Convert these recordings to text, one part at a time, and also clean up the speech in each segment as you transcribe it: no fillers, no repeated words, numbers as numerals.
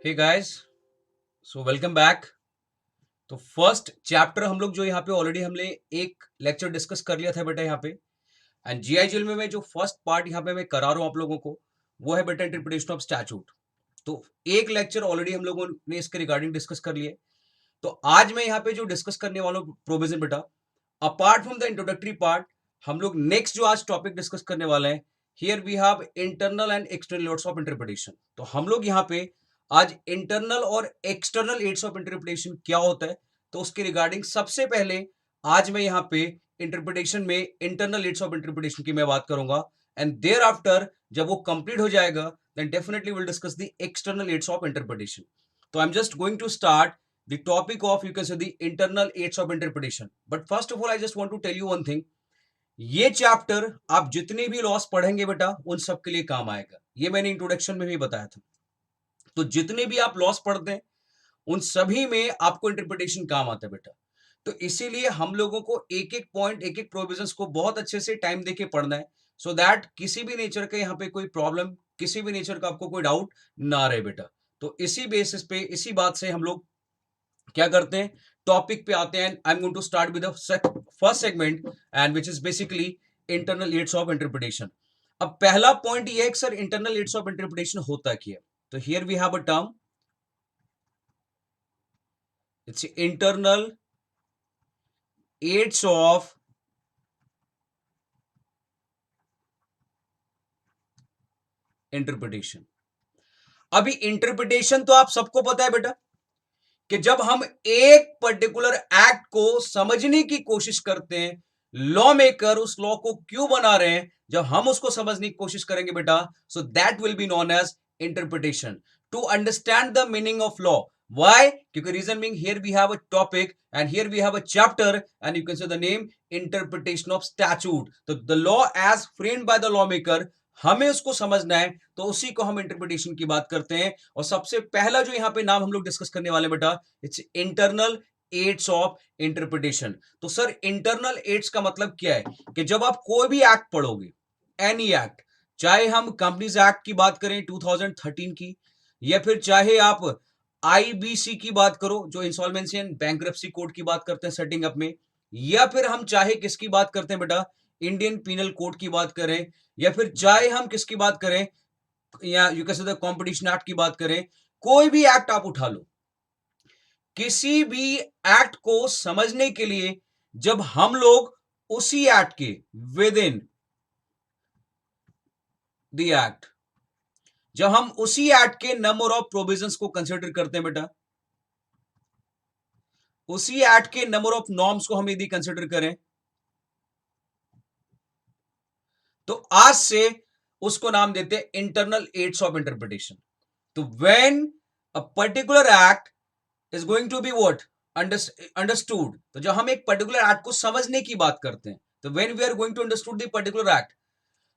हे guys, so welcome back. तो first chapter हम लोग जो यहाँ पे ऑलरेडी हमने एक लेक्चर डिस्कस कर लिया था बेटा यहाँ पे। एंड जीआईजीएल में मैं जो फर्स्ट पार्ट यहाँ पे मैं करा रहा हूँ आप लोगों को, वो है बेटा इंटरप्रिटेशन ऑफ स्टैट्यूट। तो एक लेक्चर ऑलरेडी हम लोगों ने इसके रिगार्डिंग डिस्कस कर लिए। तो आज मैं यहाँ पे जो डिस्कस करने वाला हूँ प्रोविजन बेटा, apart from the introductory part, हम लोग नेक्स्ट जो आज टॉपिक डिस्कस करने वाले हैं, here we have internal and external aids of interpretation. तो हम लोग यहाँ पे आज इंटरनल और एक्सटर्नल एड्स ऑफ इंटरप्रिटेशन क्या होता है, तो उसके रिगार्डिंग सबसे पहले आज मैं यहाँ पे इंटरप्रिटेशन में इंटरनल एड्स ऑफ इंटरप्रिटेशन की मैं बात करूंगा। एंड देयर आफ्टर जब वो कंप्लीट हो जाएगा, then definitely will discuss the external aids of interpretation. तो I am just going to start the topic of, you can say, the internal aids of interpretation. But first of all I just want to tell you one thing, ये chapter आप जितने भी loss पढ़ेंगे बेटा उन सब के लिए काम आएगा। ये मैंने इंट्रोडक्शन में भी बताया था। तो जितने भी आप लॉस पढ़ते हैं उन सभी में आपको इंटरप्रिटेशन काम आता है बेटा। तो इसीलिए हम लोगों को एक एक पॉइंट, एक एक प्रोविजंस को बहुत अच्छे से टाइम देके पढ़ना है, सो दैट किसी भी नेचर का यहाँ पे कोई प्रॉब्लम, किसी भी नेचर का आपको कोई डाउट ना रहे बेटा। तो इसी बेसिस पे, इसी बात से हम लोग क्या करते हैं, टॉपिक पे आते हैं। I am going to start with the first segment and which is basically internal aids of interpretation. अब पहला पॉइंट ये है कि sir internal aids of interpretation होता क्या है। तो here we have a term, it's internal aids of interpretation. अभी इंटरप्रिटेशन तो आप सबको पता है बेटा कि जब हम एक पर्टिकुलर एक्ट को समझने की कोशिश करते हैं, लॉ मेकर उस लॉ को क्यों बना रहे हैं, जब हम उसको समझने की कोशिश करेंगे बेटा, so that will be known as interpretation, to understand the meaning of law. Why? क्योंकि reason being here we have a topic and here we have a chapter and you can say the name interpretation of statute. तो the law as framed by the law maker, हमें उसको समझना है, तो उसी को हम इंटरप्रिटेशन की बात करते हैं। और सबसे पहला जो यहाँ पे नाम हम लोग डिस्कस करने वाले बेटा, it's internal aids of interpretation. तो सर इंटरनल एड्स का मतलब क्या है कि जब आप कोई भी एक्ट पढ़ोगे, एनी एक्ट, चाहे हम कंपनीज एक्ट की बात करें 2013 की, या फिर चाहे आप आईबीसी की बात करो जो इंसॉल्वेंसी एंड बैंक्रप्सी कोड की बात करते हैं सेटिंग अप में, या फिर हम चाहे किसकी बात करते हैं बेटा, इंडियन पीनल कोड की बात करें, या फिर चाहे हम किसकी बात करें, या यू कैन से कॉम्पिटिशन एक्ट की बात करें, कोई भी एक्ट आप उठा लो, किसी भी एक्ट को समझने के लिए जब हम लोग उसी एक्ट के विद इन द एक्ट, जब हम उसी एक्ट के नंबर ऑफ प्रोविजंस को कंसिडर करते हैं बेटा, उसी एक्ट के नंबर ऑफ नॉर्म्स को हम यदि कंसिडर करें, तो आज से उसको नाम देते हैं इंटरनल एड्स ऑफ इंटरप्रिटेशन। तो when a particular act is going to be what understood, तो जब हम एक पर्टिकुलर एक्ट को समझने की बात करते हैं, तो when we are going to understood the particular act,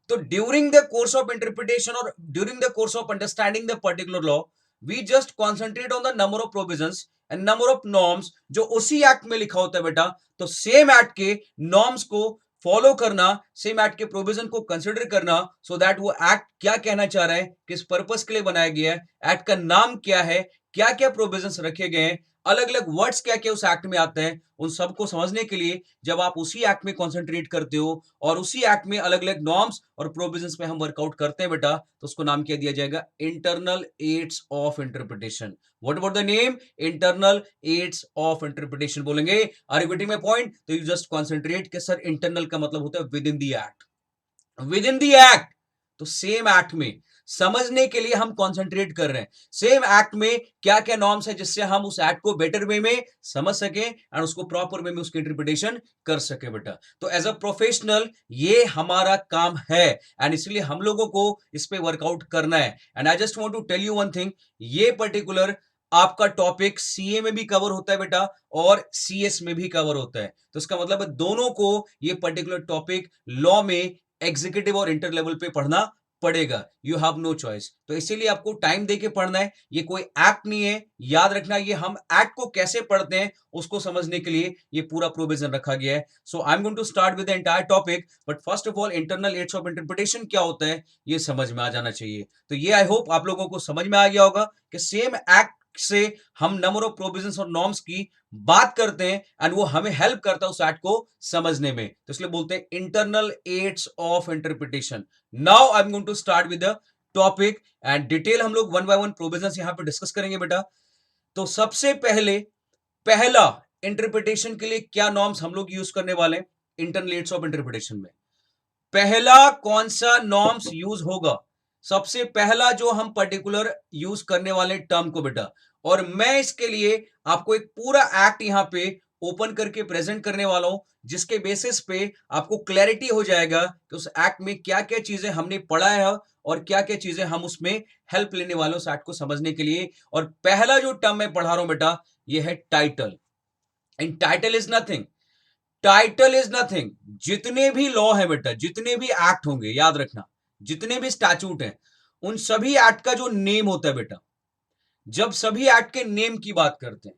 तो during the course of interpretation और during the course of understanding the particular law, we just concentrate on the number of provisions and number of norms जो उसी act में लिखा होता है बेटा। तो सेम एक्ट के नॉर्म्स को फॉलो करना, सेम एक्ट के प्रोविजन को कंसिडर करना, सो दैट वो एक्ट क्या कहना चाह रहा है, किस पर्पस के लिए बनाया गया है, एक्ट का नाम क्या है, क्या क्या प्रोविजंस रखे गए हैं, अलग अलग वर्ड्स क्या क्या उस एक्ट में आते हैं, उन सबको समझने के लिए जब आप उसी एक्ट में कॉन्सेंट्रेट करते हो और उसी एक्ट में अलग अलग नॉर्म्स और प्रोविजंस में हम वर्कआउट करते हैं बेटा, तो उसको नाम क्या दिया जाएगा, internal aids of interpretation. What about the name, internal aids of interpretation बोलेंगे। Are you getting my point? तो यू जस्ट कॉन्सेंट्रेट कि सर इंटरनल का मतलब होता है within the act, within the act. तो सेम एक्ट में समझने के लिए हम कंसंट्रेट कर रहे हैं, सेम एक्ट में क्या क्या नॉर्म्स है जिससे हम उस एक्ट को बेटर वे में समझ सके एंड उसको प्रॉपर वे में उसकी इंटरप्रिटेशन कर सके बेटा। तो एज अ प्रोफेशनल ये हमारा काम है एंड इसलिए हम लोगों को इस पे वर्कआउट करना है। And I just want to tell you one thing, ये पर्टिकुलर आपका टॉपिक सीए में भी कवर होता है बेटा और सीएस में भी कवर होता है। तो इसका मतलब है दोनों को ये पर्टिकुलर टॉपिक लॉ में एग्जीक्यूटिव और इंटर लेवल पे पढ़ना पड़ेगा, यू हैव नो चॉइस। तो इसीलिए आपको टाइम देके पढ़ना है, ये कोई एक्ट नहीं है, याद रखना, ये हम एक्ट को कैसे पढ़ते हैं उसको समझने के लिए ये पूरा प्रोविजन रखा गया है। So I am going to start with the entire topic, but first of all internal aids of interpretation क्या होता है ये समझ में आ जाना चाहिए। तो ये आई होप आप लोगों को समझ में आ गया होगा कि सेम एक्ट से हम नंबर ऑफ प्रोविजंस और नॉर्म्स की बात करते हैं एंड वो हमें हेल्प करता है उस एक्ट को समझने में, तो इसलिए बोलते हैं internal aids of interpretation. Now I am going to start with the topic and detail हम लोग वन बाय वन प्रोविजंस यहां पे डिस्कस करेंगे बेटा। तो सबसे पहले पहला इंटरप्रिटेशन के लिए क्या नॉर्म्स हम लोग यूज करने वाले हैं इंटरनल एड्स ऑफ इंटरप्रिटेशन में। पहला कौन सा नॉर्म्स यूज होगा, सबसे पहला जो हम पर्टिकुलर यूज करने वाले टर्म को बेटा, और मैं इसके लिए आपको एक पूरा एक्ट यहां पे ओपन करके प्रेजेंट करने वाला हूं, जिसके बेसिस पे आपको क्लैरिटी हो जाएगा कि उस एक्ट में क्या क्या चीजें हमने पढ़ा है और क्या क्या चीजें हम उसमें हेल्प लेने वाले उस एक्ट को समझने के लिए। और पहला जो टर्म मैं पढ़ा रहा हूं बेटा, ये है title. And title is nothing, title is nothing, जितने भी लॉ है बेटा, जितने भी एक्ट होंगे, याद रखना, जितने भी स्टैट्यूट हैं, उन सभी एक्ट का जो नेम होता है बेटा, जब सभी एक्ट के नेम की बात करते हैं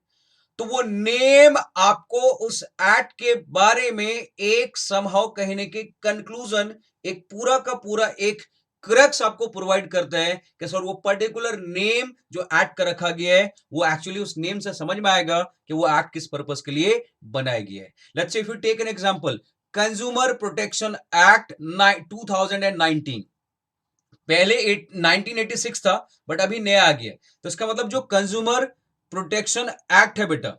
तो वो नेम आपको उस एक्ट के बारे में एक समहाउ कहने के कंक्लूजन, एक पूरा का पूरा एक क्रक्स आपको प्रोवाइड करता है कि सर वो पर्टिकुलर नेम जो एक्ट का रखा गया है वो एक्चुअली उस नेम से समझ में आएगा कि वो एक्ट किस पर्पस के लिए बनाया गया है। Let's say if you take an example, consumer protection act 2019, पहले 1986 था बट अभी नया आ गया, तो इसका मतलब जो कंज्यूमर प्रोटेक्शन एक्ट है बेटा,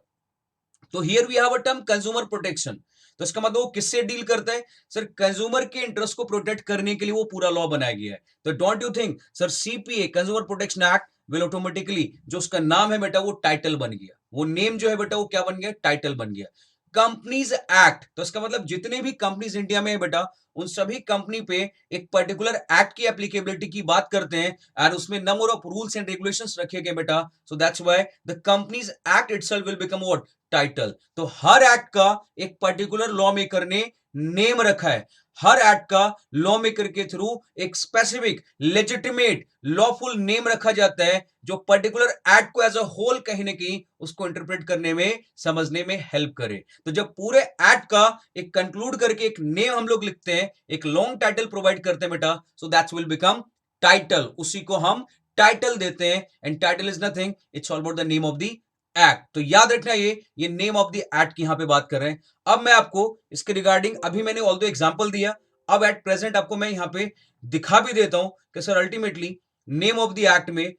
तो here we have a term consumer protection, तो इसका मतलब वो किससे डील करता है सर, कंज्यूमर के इंटरेस्ट को प्रोटेक्ट करने के लिए वो पूरा लॉ बनाया गया है। तो don't you think sir CPA consumer protection act will automatically, जो उसका नाम है बेटा वो टाइटल बन गया, वो नेम जो है बेटा वो क्या बन गया, टाइटल बन गया। कंपनीज एक्ट, तो इसका मतलब जितने भी कंपनीज इंडिया में है बेटा, उन सभी कंपनी पे एक पर्टिकुलर एक्ट की एप्लीकेबिलिटी की बात करते हैं एंड उसमें number of rules and regulations रखे गए बेटा, सो that's why the companies act itself will become what, title. तो हर एक्ट का एक पर्टिकुलर लॉ मेकर ने नेम रखा है, हर एक्ट का लॉ मेकर के थ्रू एक स्पेसिफिक लेजिटिमेट लॉफुल नेम रखा जाता है जो पर्टिकुलर एक्ट को एज अ होल कहने की उसको इंटरप्रेट करने में, समझने में हेल्प करे। तो जब पूरे एक्ट का एक कंक्लूड करके एक नेम हम लोग लिखते हैं, एक लॉन्ग टाइटल प्रोवाइड करते हैं बेटा, so that's will become title, उसी को हम टाइटल देते हैं। And title is nothing, it's all about the name of the act. तो याद रखना ये नेम ऑफ द एक्ट की यहां पे बात कर रहे हैं। अब मैं आपको इसके रिगार्डिंग, अभी मैंने ऑल दो एग्जांपल दिया, अब एट प्रेजेंट आपको मैं यहां पे दिखा भी देता हूं कि sir ultimately name of the act में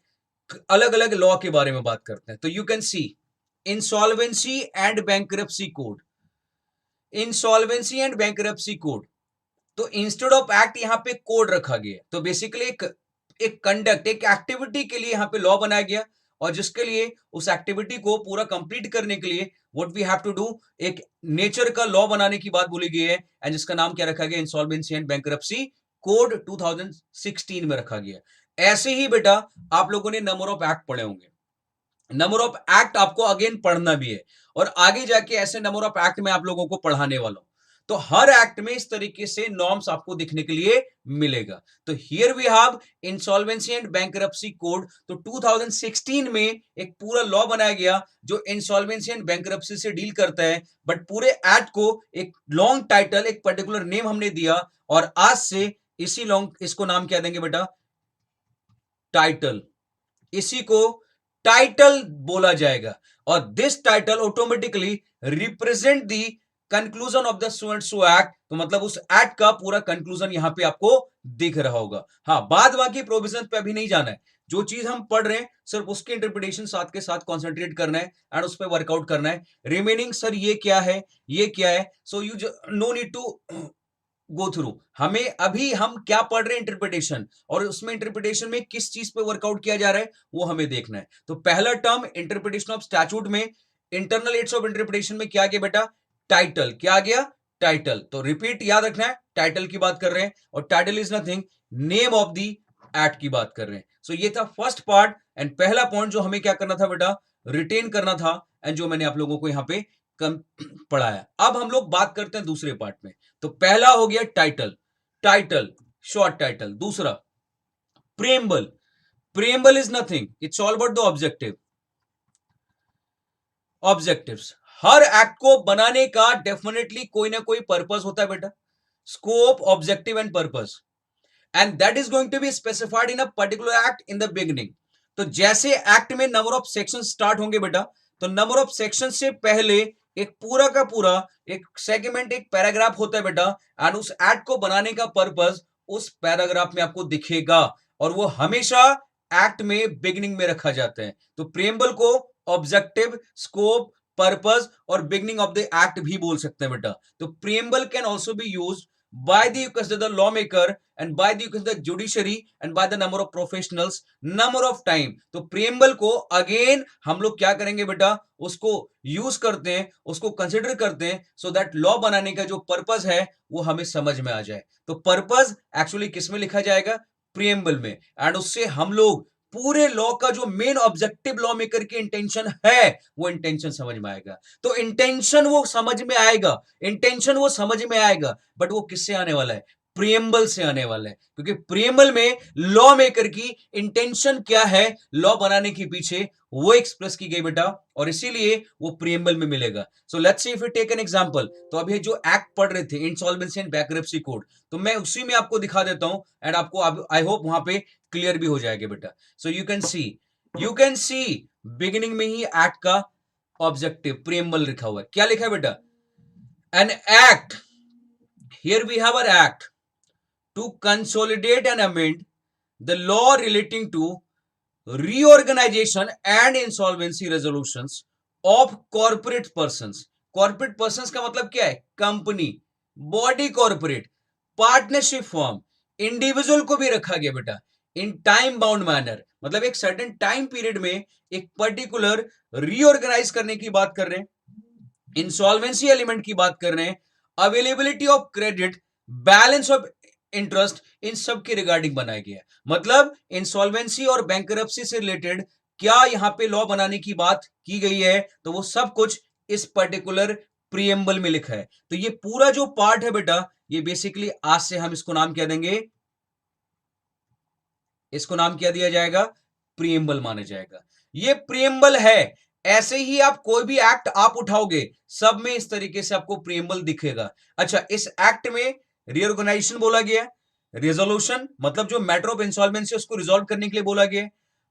अलग अलग लॉ के बारे में बात करते हैं। तो you can C insolvency and bankruptcy code, insolvency and bankruptcy code, तो इंस्टेड ऑफ एक्ट यहां पे कोड रखा गया, तो बेसिकली एक कंडक्ट, एक एक्टिविटी के लिए यहां पे लॉ बनाया गया, और जिसके लिए उस एक्टिविटी को पूरा कंप्लीट करने के लिए what we have to do, एक नेचर का लॉ बनाने की बात बोली गई है एंड जिसका नाम क्या रखा गया, इंसॉल्वेंसी एंड बैंकरप्सी कोड 2016 में रखा गया। ऐसे ही बेटा आप लोगों ने नंबर ऑफ एक्ट पढ़े होंगे, नंबर ऑफ एक्ट आपको अगेन पढ़ना भी है, और आगे जाके ऐसे नंबर ऑफ एक्ट में आप लोगों को पढ़ाने वाला हूं। तो हर एक्ट में इस तरीके से नॉर्म्स आपको दिखने के लिए मिलेगा। तो here we have insolvency and bankruptcy code, तो 2016 में एक पूरा लॉ बनाया गया जो इंसॉल्वेंसी एंड बैंकरप्सी से डील करता है, बट पूरे एक्ट को एक लॉन्ग टाइटल, एक पर्टिकुलर नेम हमने दिया, और आज से इसी लॉन्ग, इसको नाम क्या देंगे बेटा, टाइटल, इसी को टाइटल बोला जाएगा। और this title automatically represent the conclusion of the so and so act, तो मतलब उस एक्ट का पूरा कंक्लूजन यहां पे आपको दिख रहा होगा। हाँ, बाद बाकी प्रोविजन पे अभी नहीं जाना है, जो चीज हम पढ़ रहे हैं सिर्फ उसके इंटरप्रिटेशन साथ के साथ कॉन्सेंट्रेट करना है एंड उस पर वर्कआउट करना है। रिमेनिंग सर ये क्या है, ये क्या है, so you no need to go through, हमें अभी हम क्या पढ़ रहे हैं इंटरप्रिटेशन, और उसमें इंटरप्रिटेशन में किस चीज पे वर्कआउट किया जा रहा है वो हमें देखना है। तो पहला टर्म इंटरप्रिटेशन ऑफ स्टैट्यूट में, इंटरनल एड्स ऑफ इंटरप्रिटेशन में क्या गया बेटा, टाइटल, क्या गया, टाइटल। तो रिपीट याद रखना है, टाइटल की बात कर रहे हैं, और title is nothing, name of the act की बात कर रहे हैं। सो ये था फर्स्ट पार्ट एंड पहला पॉइंट जो हमें क्या करना था बेटा, रिटेन करना था, एंड जो मैंने आप लोगों को यहां पे पढ़ाया। अब हम लोग बात करते हैं दूसरे पार्ट में। तो पहला हो गया टाइटल, टाइटल, शॉर्ट टाइटल। दूसरा preamble. Preamble is nothing, it's all about the objective. Objectives, her act को बनाने का डेफिनेटली कोई ना कोई पर्पस होता है बेटा, scope, objective and purpose, and that is going to be specified in a particular act in the beginning. तो जैसे एक्ट में नंबर ऑफ सेक्शन स्टार्ट होंगे बेटा, तो नंबर ऑफ सेक्शन से पहले एक पूरा का पूरा एक सेगमेंट, एक पैराग्राफ होता है बेटा, एंड उस एक्ट को बनाने का पर्पस उस पैराग्राफ में आपको दिखेगा, और वो हमेशा एक्ट में बिगिनिंग में रखा जाता है. तो प्रेम्बल को ऑब्जेक्टिव, स्कोप, पर्पस और बिगिनिंग ऑफ द एक्ट भी बोल सकते हैं बेटा. तो preamble can also be use by the you consider the lawmaker and by the you consider the judiciary and by the number of professionals, number of time. तो preamble को again हम लोग क्या करेंगे बेटा, उसको यूज करते हैं, उसको कंसिडर करते हैं, सो दैट लॉ बनाने का जो पर्पस है वो हमें समझ में आ जाए. तो पर्पस एक्चुअली किस में लिखा जाएगा, प्रिएम्बल में, एंड उससे हम लोग पूरे लॉ का जो मेन ऑब्जेक्टिव लॉ मेकर की इंटेंशन है वो इंटेंशन समझ में आएगा. तो इंटेंशन वो समझ में आएगा, इंटेंशन वो समझ में आएगा, बट वो किससे आने वाला है, प्रिएम्बल से आने वाला है, क्योंकि प्रिएम्बल में लॉ मेकर की इंटेंशन क्या है लॉ बनाने के पीछे वो एक्सप्रेस की गई बेटा, और इसीलिए वो प्रिएम्बल में मिलेगा. So let's see if you take an example. तो अभी जो एक्ट पढ़ रहे थे इंसॉल्वेंसी एंड बैंकरप्सी कोड, तो मैं उसी में आपको दिखा देता हूं, एंड आपको आई होप वहां पे क्लियर भी हो जाएगा बेटा. So you can C beginning में ही एक्ट का ऑब्जेक्टिव प्रिएम्बल लिखा हुआ है. क्या लिखा है बेटा, an act, here we have an act to consolidate and amend the law relating to reorganization and insolvency resolutions of corporate persons. corporate persons का मतलब क्या है, company, body corporate, partnership form, individual को भी रखा गया बेटा इन टाइम बाउंड मैनर, मतलब एक सर्टेन टाइम पीरियड में एक पर्टिकुलर रीऑर्गेनाइज करने की बात कर रहे हैं, इंसॉल्वेंसी एलिमेंट की बात कर रहे हैं, availability of credit, balance of interest, इन सब के रिगार्डिंग बनाया गया है. मतलब इंसॉल्वेंसी और बैंकरप्सी से रिलेटेड क्या यहां पे लॉ बनाने की बात की गई है, तो वो सब कुछ इस पर्टिकुलर प्रिएम्बल में लिखा है. तो ये पूरा जो पार्ट है बेटा, ये बेसिकली आज से हम इसको नाम क्या देंगे, इसको नाम क्या दिया जाएगा, प्रिएम्बल माना जाएगा. ये प्रिएम्बल है. ऐसे ही आप कोई भी एक्ट आप उठाओगे, सब में इस तरीके से आपको प्रिएम्बल दिखेगा. अच्छा, इस एक्ट में रीऑर्गेनाइजेशन बोला गया, रिजोल्यूशन मतलब जो मैटर ऑफ इंसॉल्वेंसी उसको रिजॉल्व करने के लिए बोला गया,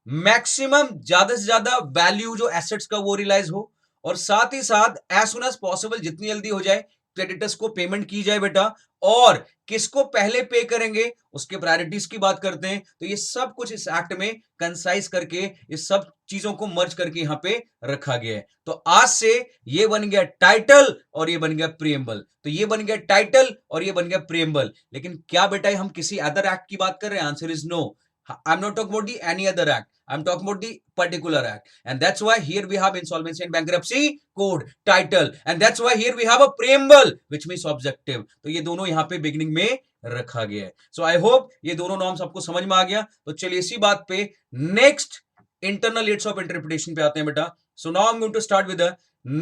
मैक्सिमम ज्यादा से ज्यादा वैल्यू जो एसेट्स का वो रियलाइज हो, और साथ ही साथ एज सुन एज पॉसिबल जितनी जल्दी हो जाए क्रेडिटर्स को पेमेंट की जाए बेटा, और किसको पहले पे करेंगे उसके प्रायोरिटीज की बात करते हैं. तो ये सब कुछ इस एक्ट में कंसाइज करके इस सब चीजों को मर्ज करके यहां पे रखा गया है. तो आज से ये बन गया टाइटल और ये बन गया प्रिएम्बल. तो ये बन गया टाइटल और ये बन गया प्रिएम्बल. लेकिन क्या बेटा हम किसी अदर एक्ट की बात कर रहे हैं, answer is no. I am not talking about the any other act, I'm talking about the particular act, and that's why here we have insolvency and bankruptcy code title, and that's why here we have a preamble which means objective. तो ये दोनों यहाँ पे beginning में रखा गया है. So I hope ये दोनों नॉर्म्स आपको समझ में आ गया. तो चलिए इसी बात पे next internal aids of interpretation पे आते हैं बेटा. So now I'm going to start with the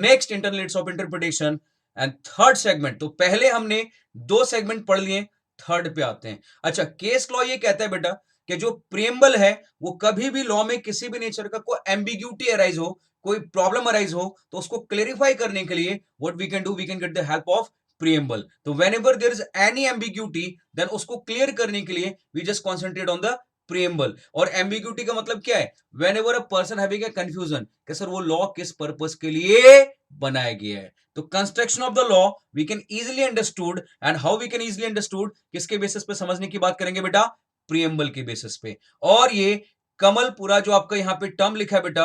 next internal aids of interpretation and third segment. तो पहले हमने दो सेगमेंट पढ़ लिए, थर्ड पे आते हैं. अच्छा, केस लॉ ये कहता है बेटा कि जो प्रिएम्बल है वो कभी भी लॉ में किसी भी नेचर का कोई एम्बिग्यूटी अराइज हो, कोई प्रॉब्लम अराइज हो, तो उसको क्लेरिफाई करने के लिए what we can do, we can get the help of preamble. तो whenever there is any ambiguity, then उसको क्लियर करने के लिए we just concentrate on the preamble. और एम्बिग्यूटी का मतलब क्या है, whenever a person having a confusion कि सर वो लॉ किस पर्पस के लिए बनाया गया है. तो construction of the law we can easily understood, and how we can easily understood, किसके बेसिस पे समझने की बात करेंगे बेटा, प्रिएम्बल के बेसिस पे. और ये कमलपुरा जो आपका यहाँ पे टर्म लिखा है बेटा,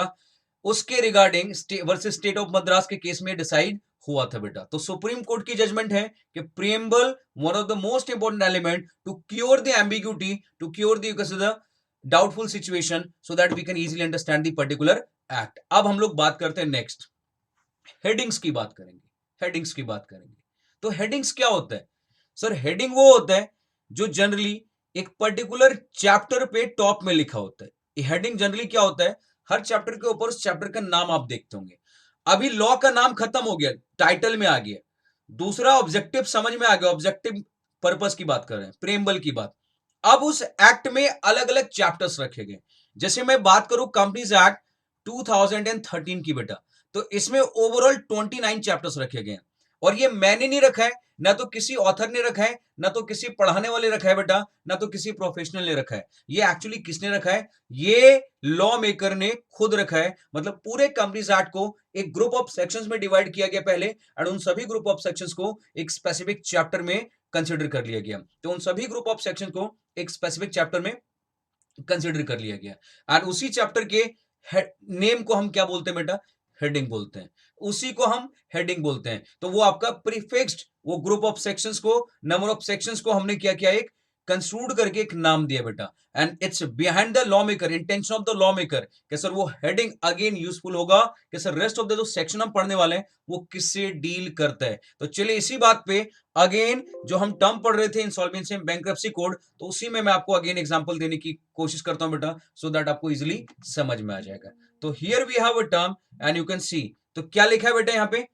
उसके regarding versus state of Madras के केस में डिसाइड हुआ था बेटा. तो सुप्रीम कोर्ट की जजमेंट है कि preamble one of the most important element to cure the ambiguity, to cure the doubtful situation, so that we can easily understand the particular act. अब हम लोग बात करते हैं नेक्स्ट, हेडिंग्स की बात करेंगे. हेडिंग्स की बात करेंगे. तो हेडिंग्स क्या होता है सर, हेडिंग वो होता है जो जनरली एक पर्टिकुलर चैप्टर पे टॉप में लिखा होता है. हेडिंग जनरली क्या होता है, हर चैप्टर के ऊपर उस चैप्टर का नाम आप देखते होंगे. अभी लॉ का नाम खत्म हो गया, टाइटल में आ गया, दूसरा ऑब्जेक्टिव समझ में आ गया, ऑब्जेक्टिव पर्पस की बात कर रहे हैं, प्रिएम्बल की बात. अब उस एक्ट में अलग अलग चैप्टर्स रखे गए। जैसे मैं बात करूं कंपनीज एक्ट 2013 की बेटा, तो इसमें ओवरऑल 29 चैप्टर्स रखे गए हैं। और ये मैंने नहीं रखा है, ना तो किसी ऑथर ने रखा है, ना तो किसी पढ़ाने वाले रखा है बेटा, ना तो किसी प्रोफेशनल ने रखा है। ये एक्चुअली किसने रखा है? ये लॉ मेकर ने खुद रखा है। मतलब पूरे कंपनीज एक्ट को एक ग्रुप ऑफ सेक्शंस में डिवाइड किया गया पहले, और उन सभी ग्रुप ऑफ सेक्शंस को एक स्पेसिफिक चैप्टर में कंसिडर कर लिया गया। तो उन सभी ग्रुप ऑफ सेक्शन को एक स्पेसिफिक चैप्टर में कंसिडर कर लिया गया, और उसी चैप्टर के नेम को हम क्या बोलते हैं बेटा? हेडिंग बोलते हैं। उसी को हम हेडिंग बोलते हैं। तो वो आपका प्रीफिक्स्ड, वो ग्रुप ऑफ सेक्शंस को, नंबर ऑफ सेक्शंस को हमने क्या किया? एक कंक्लूड करके एक नाम दिया बेटा। And it's behind the law maker, intention of the law maker, कि सर वो हेडिंग अगेन यूजफुल होगा कि सर रेस्ट ऑफ द जो सेक्शन हम पढ़ने वाले हैं वो किससे डील करता है। तो चलिए इसी बात पे अगेन जो हम टर्म पढ़ रहे थे इंसॉल्वेंसी एंड बैंक्रप्सी कोड, तो उसी में मैं आपको अगेन एग्जांपल देने की कोशिश करता हूं बेटा, सो दैट आपको इजीली समझ में आ जाएगा। तो here we have a term and you can see, तो क्या लिखा है बेटा यहाँ पे?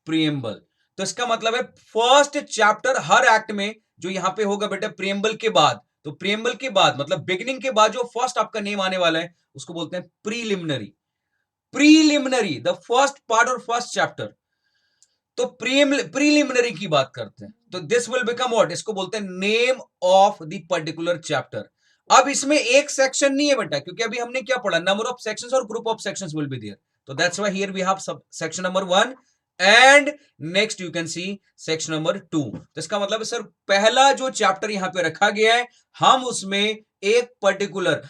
प्रिएम्बल। तो इसका मतलब है फर्स्ट चैप्टर हर एक्ट में जो यहां पे होगा बेटा प्रिएम्बल के बाद, तो प्रिएम्बल के बाद मतलब बिगिनिंग के बाद जो फर्स्ट आपका नेम आने वाला है उसको बोलते हैं preliminary. Preliminary, the first part और फर्स्ट चैप्टर। तो प्रीलिमिनरी की बात करते हैं, तो दिस विल बिकम व्हाट? इसको बोलते हैं name of the particular chapter. अब इसमें एक सेक्शन नहीं है बेटा, क्योंकि अभी हमने क्या पढ़ा? नंबर ऑफ सेक्शंस और group of sections will be there. तो that's why here we have sub section number 1 and next you can see section number 2। तो इसका मतलब है सर पहला जो चैप्टर यहां पे रखा गया है, हम उसमें एक पर्टिकुलर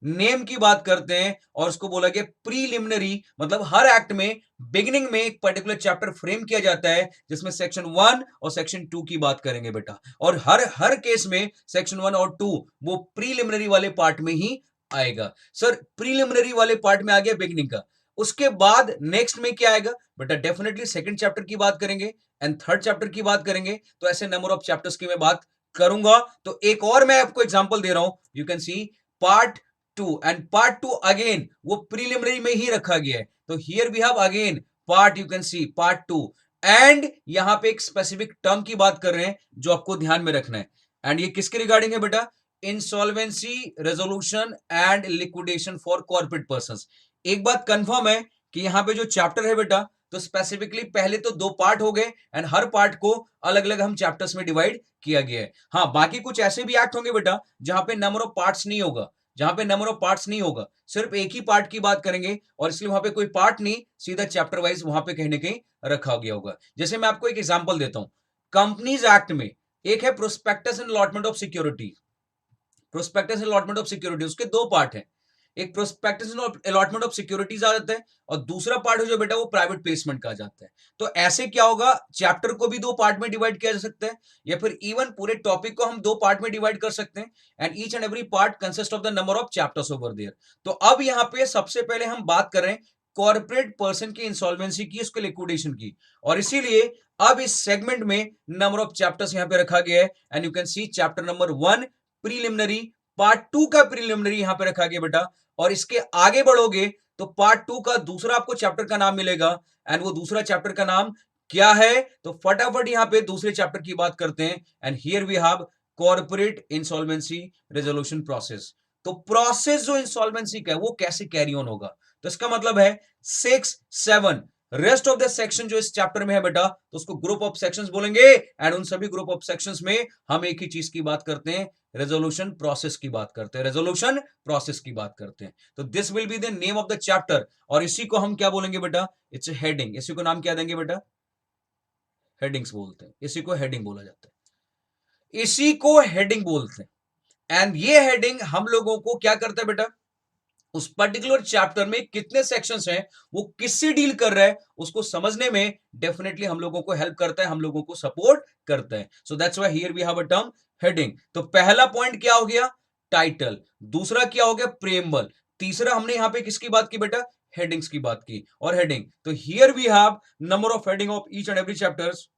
नेम की बात करते हैं, और उसको बोला गया प्रीलिमिनरी। मतलब हर एक्ट में बिगिनिंग में एक पर्टिकुलर चैप्टर फ्रेम किया जाता है, जिसमें सेक्शन 1 और सेक्शन 2 की बात करेंगे बेटा। और हर हर केस में सेक्शन 1 और 2 वो प्रीलिमिनरी वाले पार्ट में ही आएगा। सर प्रीलिमिनरी वाले पार्ट में आ गया बिगिनिंग का, उसके बाद नेक्स्ट में क्या आएगा बेटा? डेफिनेटली सेकंड चैप्टर की बात करेंगे एंड थर्ड चैप्टर की बात करेंगे। तो ऐसे नंबर ऑफ चैप्टर्स की मैं बात करूंगा। तो एक और मैं आपको एग्जांपल दे रहा हूं, you can see part 2, and part 2 again वो प्रीलिमिनरी में ही रखा गया है। तो here we have again part, you can see part 2, and यहां पे एक स्पेसिफिक टर्म की बात कर रहे हैं जो आपको ध्यान में रखना है। एंड ये किसके रिगार्डिंग है बेटा? Insolvency resolution and liquidation for corporate persons. एक बात कंफर्म है कि यहां पे जो चैप्टर है बेटा, तो स्पेसिफिकली पहले तो 2 पार्ट हो गए, एंड हर पार्ट को अलग अलग हम चैप्टर्स में डिवाइड किया गया है। हाँ, बाकी कुछ ऐसे भी एक्ट होंगे बेटा जहां पे नंबर ऑफ पार्ट्स नहीं होगा, सिर्फ एक ही पार्ट की बात करेंगे, और इसलिए वहां पे कोई पार्ट नहीं, सीधा चैप्टर वाइज वहां पे कहीं ना कहीं रखा गया होगा। जैसे मैं आपको एक एग्जांपल देता हूं, कंपनीज एक्ट में एक है prospectus and allotment of security. Prospectus and allotment of security, उसके 2 पार्ट हैं। एक prospectus and allotment of securities आ जाता है, और दूसरा पार्ट है जो बेटा वो प्राइवेट प्लेसमेंट का आ जाता है। तो ऐसे क्या होगा? चैप्टर को भी 2 पार्ट में डिवाइड किया जा सकता है, या फिर इवन पूरे टॉपिक को हम 2 पार्ट में डिवाइड कर सकते हैं, and each and every part consist of the number of chapters over there. तो अब यहाँ पे सबसे पहले हम बात कर रहे हैं कॉर्पोरेट पर्सन की इंसॉल्वेंसी की, उसके लिक्विडेशन की, और इसीलिए अब इस सेगमेंट में नंबर ऑफ चैप्टर्स यहां पे रखा गया है, and you can C chapter number 1 preliminary, part 2 का प्रीलिमिनरी यहां पे रखा गया बेटा। और इसके आगे बढ़ोगे तो पार्ट 2 का दूसरा आपको चैप्टर का नाम मिलेगा, एंड वो दूसरा चैप्टर का नाम क्या है? तो फटाफट यहां पे दूसरे चैप्टर की बात करते हैं, and here we have corporate insolvency resolution process. तो प्रोसेस जो इंसॉल्वेंसी का है वो कैसे कैरी ऑन होगा? तो इसका मतलब है 6, 7 रेस्ट ऑफ द सेक्शन जो इस चैप्टर में है बेटा, तो उसको ग्रुप ऑफ सेक्शंस बोलेंगे, एंड उन सभी ग्रुप ऑफ सेक्शंस में हम एक ही चीज की बात करते हैं, रेजोल्यूशन प्रोसेस की बात करते हैं, रेजोल्यूशन प्रोसेस की बात करते हैं। तो this will be the name of the chapter, और इसी को हम क्या बोलेंगे बेटा? It's heading. इसी को नाम क्या देंगे बेटा? हेडिंग्स बोलते हैं, इसी को हेडिंग बोला जाता है, इसी को हेडिंग बोलते हैं। एंड ये हेडिंग हम लोगों को क्या करता है बेटा? उस पर्टिकुलर चैप्टर में कितने सेक्शंस हैं, वो किससे डील कर रहा है, उसको समझने में डेफिनेटली हम लोगों को हेल्प करता है, हम लोगों को सपोर्ट करता है। So that's why here we have a term heading. तो पहला पॉइंट क्या हो गया? टाइटल। दूसरा क्या हो गया? प्रेम्बल। तीसरा हमने यहां पे किसकी बात की बेटा? हेडिंग्स की बात की, और हेडिंग। तो here we have number of heading of each and every chapters,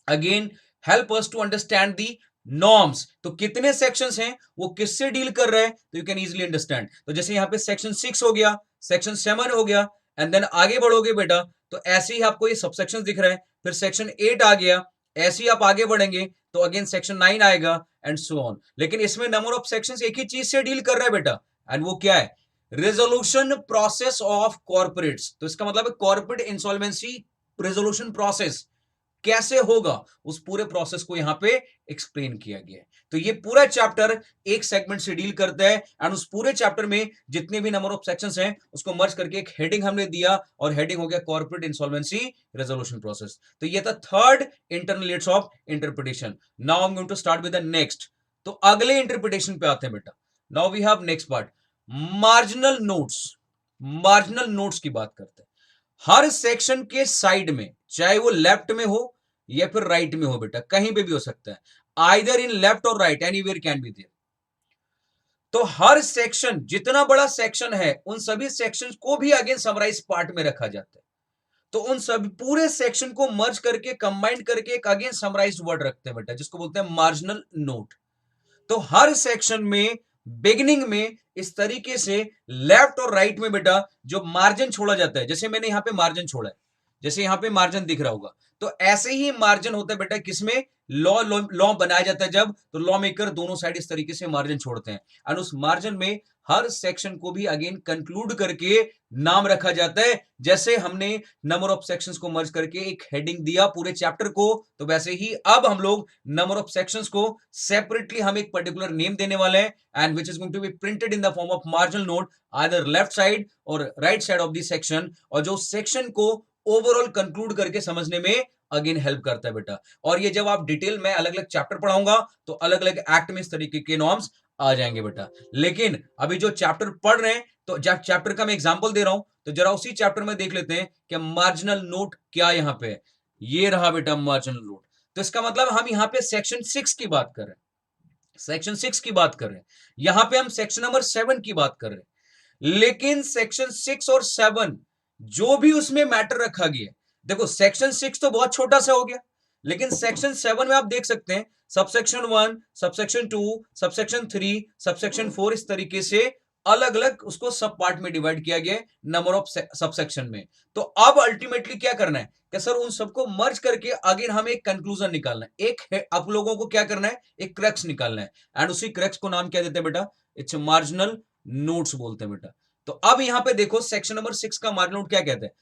again help us to understand the norms. तो कितने सेक्शंस हैं, वो किससे डील कर रहे हैं, तो यू कैन इजीली अंडरस्टैंड। तो जैसे यहां पे सेक्शन 6 हो गया, सेक्शन 7 हो गया, एंड देन आगे बढ़ोगे बेटा तो ऐसे ही आपको ये सबसेक्शंस दिख रहे हैं। फिर सेक्शन 8 आ गया, ऐसे ही आप आगे बढ़ेंगे तो अगेन सेक्शन 9 आएगा एंड सो ऑन। लेकिन इसमें नंबर ऑफ सेक्शंस एक ही चीज से डील कर रहा है बेटा, एंड वो क्या है? Resolution process of corporates. तो इसका मतलब है कॉर्पोरेट इंसॉल्वेंसी रेजोल्यूशन प्रोसेस कैसे होगा, उस पूरे प्रोसेस को यहां पे एक्सप्लेन किया गया है। तो ये पूरा चैप्टर एक सेगमेंट से डील करता है, एंड उस पूरे चैप्टर में जितने भी नंबर ऑफ सेक्शंस हैं उसको मर्ज करके एक हेडिंग हमने दिया, और हेडिंग हो गया कॉर्पोरेट इंसॉल्वेंसी रेजोल्यूशन प्रोसेस। तो ये था third intermediates of interpretation. Now I am going to start with the next. तो अगले इंटरप्रिटेशन पे आते हैं बेटा। Now we have next part, marginal notes. Marginal notes की बात करते हैं। हर सेक्शन के साइड में, चाहे वो लेफ्ट में हो या फिर राइट में हो बेटा, कहीं पे भी हो सकता है, आइदर इन लेफ्ट और right, anywhere can be there. तो हर सेक्शन, जितना बड़ा सेक्शन है, उन सभी सेक्शंस को भी अगेन समराइज पार्ट में रखा जाता है। तो उन सभी पूरे सेक्शन को मर्ज करके, कंबाइन करके एक अगेन समराइज्ड वर्ड रखते हैं बेटा, जिसको बोलते हैं मार्जिनल नोट। तो हर सेक्शन में बिगिनिंग में इस तरीके से लेफ्ट और राइट में बेटा जो मार्जिन छोड़ा जाता है, जैसे मैंने यहां पे मार्जिन छोड़ा है, जैसे यहां पे मार्जिन दिख रहा होगा, तो ऐसे ही मार्जिन होता है बेटा किसमें? लॉ लॉ बनाया जाता है जब, तो लॉ मेकर दोनों साइड इस तरीके से मार्जिन छोड़ते हैं, और उस मार्जिन में हर सेक्शन को भी अगेन कंक्लूड करके नाम रखा जाता है। जैसे हमने नंबर ऑफ सेक्शंस को मर्ज करके एक हेडिंग दिया पूरे चैप्टर को, तो वैसे ही अब हम लोग नंबर ऑफ सेक्शंस को सेपरेटली हम एक पर्टिकुलर नेम देने वाले हैं, and which is going to be printed in the form of marginal note, either left side और right side of the section, और जो सेक्शन को ओवरऑल कंक्लूड करके समझने में अगेन हेल्प करता है बेटा। और ये जब आप डिटेल में अलग अलग चैप्टर पढ़ाऊंगा तो अलग अलग एक्ट में इस तरीके के नॉर्म्स आ जाएंगे बेटा। लेकिन अभी जो चैप्टर पढ़ रहे हैं, तो जब चैप्टर का मैं एग्जांपल दे रहा हूं, तो जरा उसी चैप्टर में देख लेते हैं कि मार्जिनल नोट क्या यहां पे है। ये रहा बेटा मार्जिनल नोट। तो इसका मतलब हम यहां पे सेक्शन 6 की बात कर रहे हैं, सेक्शन 6 की बात कर रहे हैं, यहां पे हम सेक्शन नंबर 7 की बात कर रहे हैं। लेकिन सेक्शन 6 और 7 जो भी उसमें मैटर रखा गया, देखो सेक्शन 6 तो बहुत छोटा सा हो गया, लेकिन सेक्शन 7 में आप देख सकते हैं सबसेक्शन 1, सबसेक्शन 2, सबसेक्शन 3, सबसेक्शन 4, इस तरीके से अलग अलग उसको सब पार्ट में डिवाइड किया गया नंबर ऑफ सबसेक्शन में। तो अब अल्टीमेटली क्या करना है कि सर उन सबको मर्ज करके अगेन हमें एक कंक्लूजन निकालना है, एक आप लोगों को क्या करना है, एक क्रक्स निकालना है, एंड उसी क्रक्स को नाम क्या देते हैं बेटा? इट्स मार्जिनल नोट्स बोलते हैं बेटा। तो अब यहां पे देखो सेक्शन नंबर 6 का मार्जिनल नोट क्या कहते हैं?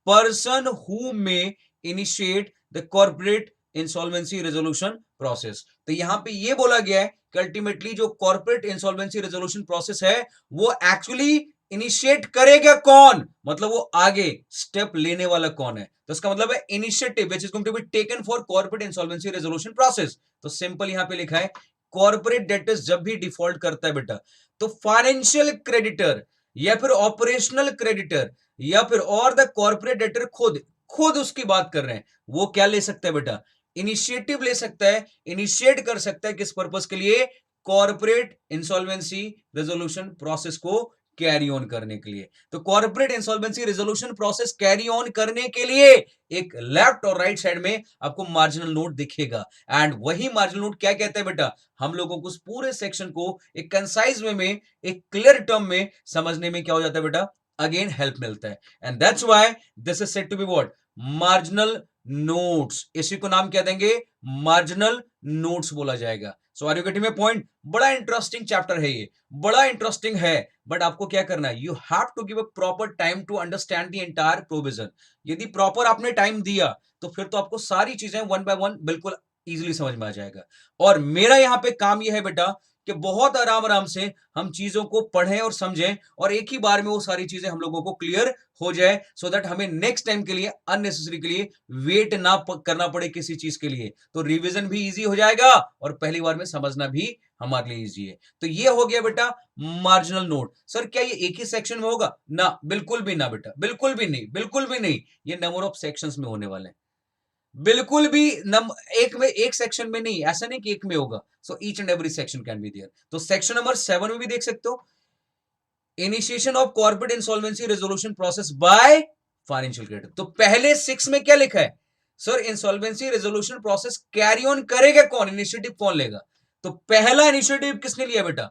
पर्सन हु में initiate the corporate insolvency resolution process. तो यहां पे ये बोला गया है कि अल्टीमेटली जो कॉर्पोरेट इंसॉल्वेंसी रेजोल्यूशन प्रोसेस है वो एक्चुअली इनिशिएट करेगा कौन, मतलब वो आगे स्टेप लेने वाला कौन है। तो इसका मतलब है initiative which is going to be taken for corporate insolvency resolution process. तो सिंपल यहां पे लिखा है कॉर्पोरेट डेटर्स जब भी डिफॉल्ट करता है बेटा, तो फाइनेंशियल क्रेडिटर या फिर ऑपरेशनल क्रेडिटर या फिर और द कॉर्पोरेट डेटर खुद खुद उसकी बात कर रहे हैं, वो क्या ले सकता है बेटा? इनिशिएटिव ले सकता है, इनिशिएट कर सकता है, किस पर्पस के लिए? कॉर्पोरेट इंसॉल्वेंसी रेजोल्यूशन प्रोसेस को कैरी ऑन करने के लिए। तो corporate insolvency resolution process carry on करने के लिए एक लेफ्ट और राइट साइड में आपको मार्जिनल नोट दिखेगा, एंड वही मार्जिनल नोट क्या कहता है बेटा? हम लोगों को उस पूरे सेक्शन को एक कंसाइज वे में, एक क्लियर टर्म में समझने में क्या हो जाता है बेटा? अगेन हेल्प मिलता है, and that's why this is said to be what? Marginal notes. इसी को नाम क्या देंगे? मार्जिनल नोट्स बोला जाएगा। So are you getting my point? बड़ा इंटरेस्टिंग चैप्टर है ये, बड़ा इंटरेस्टिंग है, बट आपको क्या करना है? You have to give a proper time to understand the entire provision. यदि प्रॉपर आपने टाइम दिया तो फिर तो आपको सारी चीजें वन बाय वन बिल्कुल इजीली समझ में आ जाएगा। और मेरा यहां पे काम यह है बेटा कि बहुत आराम आराम से हम चीजों को पढ़ें और समझें, और एक ही बार में वो सारी चीजें हम लोगों को क्लियर हो जाए, सो दैट हमें नेक्स्ट टाइम के लिए अननेसेसरी के लिए वेट ना करना पड़े किसी चीज के लिए। तो रिवीजन भी इजी हो जाएगा और पहली बार में समझना भी हमारे लिए इजी है। तो ये हो गया बेटा मार्जिनल नोट। सर क्या ये एक ही सेक्शन में होगा? ना, बिल्कुल भी ना बेटा, बिल्कुल भी नहीं, बिल्कुल भी नहीं। ये नंबर ऑफ सेक्शंस में होने वाले हैं, बिल्कुल भी एक में, एक सेक्शन में नहीं, ऐसा नहीं कि एक में होगा। So each and every section can be there. तो सेक्शन नंबर 7 में भी देख सकते हो, initiation of corporate insolvency resolution process by financial creditor. तो पहले 6 में क्या लिखा है? Sir insolvency resolution process carry on करेगा कौन, इनिशिएटिव कौन लेगा? तो पहला इनिशिएटिव किसने लिया बेटा?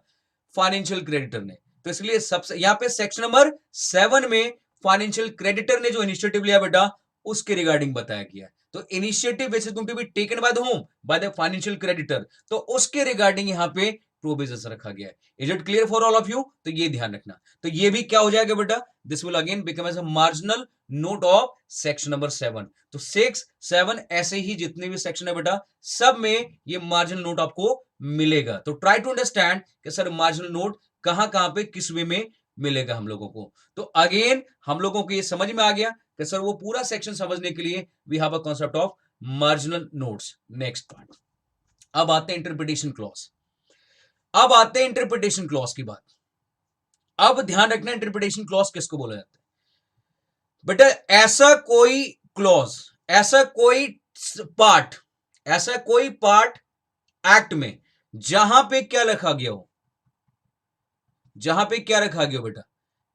फाइनेंशियल क्रेडिटर ने। तो इसलिए सबसे यहां पे सेक्शन नंबर 7 में फाइनेंशियल क्रेडिटर ने जो इनिशिएटिव लिया बेटा, उसके रिगार्डिंग बताया गया है। तो initiative which is going to be taken by the home, by the financial creditor, तो उसके रिगार्डिंग यहाँ पे प्रोविजंस रखा गया है। Is it clear for all of you? तो ये ध्यान रखना। तो ये भी क्या हो जाएगा बेटा, this will again become as a marginal note of section number 7। तो 6, 7 ऐसे ही जितने भी सेक्शन है बेटा, सब में ये मार्जिनल नोट आपको मिलेगा। तो ट्राई टू अंडरस्टैंड कि सर मार्जिनल नोट कहां कहां पे किस वे में मिलेगा हम लोगों को। तो अगेन हम लोगों को ये समझ में आ गया कि सर वो पूरा सेक्शन समझने के लिए we have a concept of marginal notes. Next part, अब आते हैं इंटरप्रिटेशन क्लॉज। अब आते हैं इंटरप्रिटेशन क्लॉज की बात। अब ध्यान रखना इंटरप्रिटेशन क्लॉज किसको बोला जाता है बेटा, ऐसा कोई क्लॉज, ऐसा कोई पार्ट, ऐसा कोई पार्ट एक्ट में जहां पे क्या रखा गया हो, जहां पे क्या रखा गया बेटा,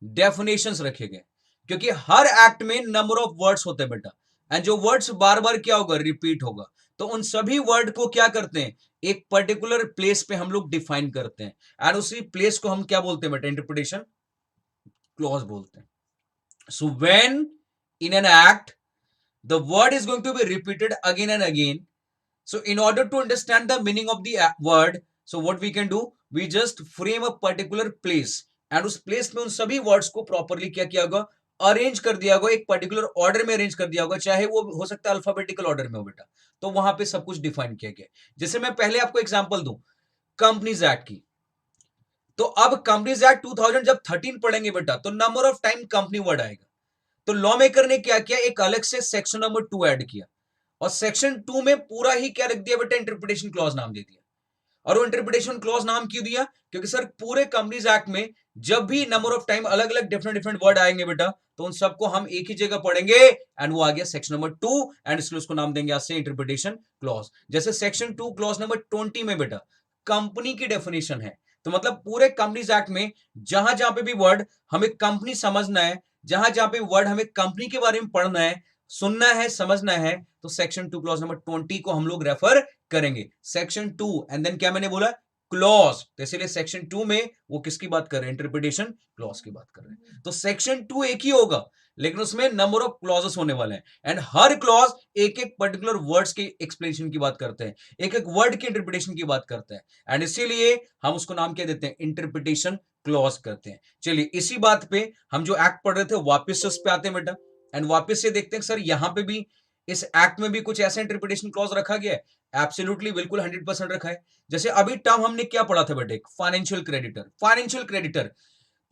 डेफिनेशंस रखे गए। क्योंकि हर एक्ट में नंबर ऑफ वर्ड्स होते हैं बेटा, एंड जो वर्ड्स बार बार क्या होगा, रिपीट होगा। तो उन सभी वर्ड को क्या करते हैं, एक पर्टिकुलर प्लेस पे हम लोग डिफाइन करते हैं, एंड उसी प्लेस को हम क्या बोलते हैं बेटा, इंटरप्रिटेशन क्लॉज बोलते हैं। So when in an act the word is going to be repeated again and again, so in order to understand the meaning of the word, so what we can do, we just frame a particular place, and उस place में उन सभी words को properly क्या किया होगा, arrange कर दिया होगा, एक पर्टिकुलर ऑर्डर में अरेंज कर दिया होगा, चाहे वो हो सकता है अल्फाबेटिकल ऑर्डर में हो बेटा। तो वहां पे सब कुछ डिफाइन किया गया। जैसे मैं पहले आपको एग्जांपल दूं कंपनीज एक्ट की, तो अब कंपनीज एक्ट 2000 जब 13 पढ़ेंगे बेटा, तो number of time company word आएगा। तो लॉ मेकर ने क्या किया, एक अलग से सेक्शन नंबर 2 ऐड किया, और सेक्शन 2 में पूरा ही क्या रख दिया बेटा, इंटरप्रिटेशन क्लॉज नाम दे दिया। और वो इंटरप्रिटेशन क्लॉज नाम क्यों दिया, क्योंकि सर पूरे कंपनीज एक्ट में जब भी नंबर ऑफ टाइम अलग अलग डिफरेंट डिफरेंट वर्ड आएंगे बेटा, तो उन सबको हम एक ही जगह पढ़ेंगे, एंड वो आ गया सेक्शन नंबर 2, एंड इसलिए उसको नाम देंगे आज से इंटरप्रिटेशन क्लॉज। जैसे सेक्शन 2 क्लॉज नंबर 20 में बेटा कंपनी की डेफिनेशन है। तो मतलब पूरे कंपनीज एक्ट में जहां जहां पे भी वर्ड हमें कंपनी समझना है, जहां जहां पे वर्ड हमें कंपनी के बारे में पढ़ना है, सुनना है, समझना है, तो सेक्शन 2 क्लॉज नंबर 20 को हम लोग रेफर करेंगे। सेक्शन 2 एंड देन क्या मैंने बोला, क्लॉज, तो इसीलिए सेक्शन 2 में वो किसकी बात कर रहे हैं, इंटरप्रिटेशन क्लॉज की बात कर रहे हैं। तो सेक्शन 2 एक ही होगा, लेकिन उसमें नंबर ऑफ क्लॉजेस होने वाले हैं, एंड हर क्लॉज एक एक पर्टिकुलर वर्ड्स की एक्सप्लेनेशन की बात करते हैं, एक एक वर्ड की इंटरप्रिटेशन की बात करते हैं, एंड इसीलिए हम उसको नाम क्या देते हैं, इंटरप्रिटेशन क्लॉज करते हैं। चलिए इसी बात पे हम जो एक्ट पढ़ रहे थे वापस से उस पे आते हैं बेटा, एंड वापस से देखते हैं सर यहां पे भी इस एक्ट में भी कुछ ऐसा इंटरप्रिटेशन क्लॉज रखा गया है। एब्सोल्युटली बिल्कुल 100% रखा है। जैसे अभी टर्म हमने क्या पढ़ा था बेटे, फाइनेंशियल क्रेडिटर, फाइनेंशियल क्रेडिटर।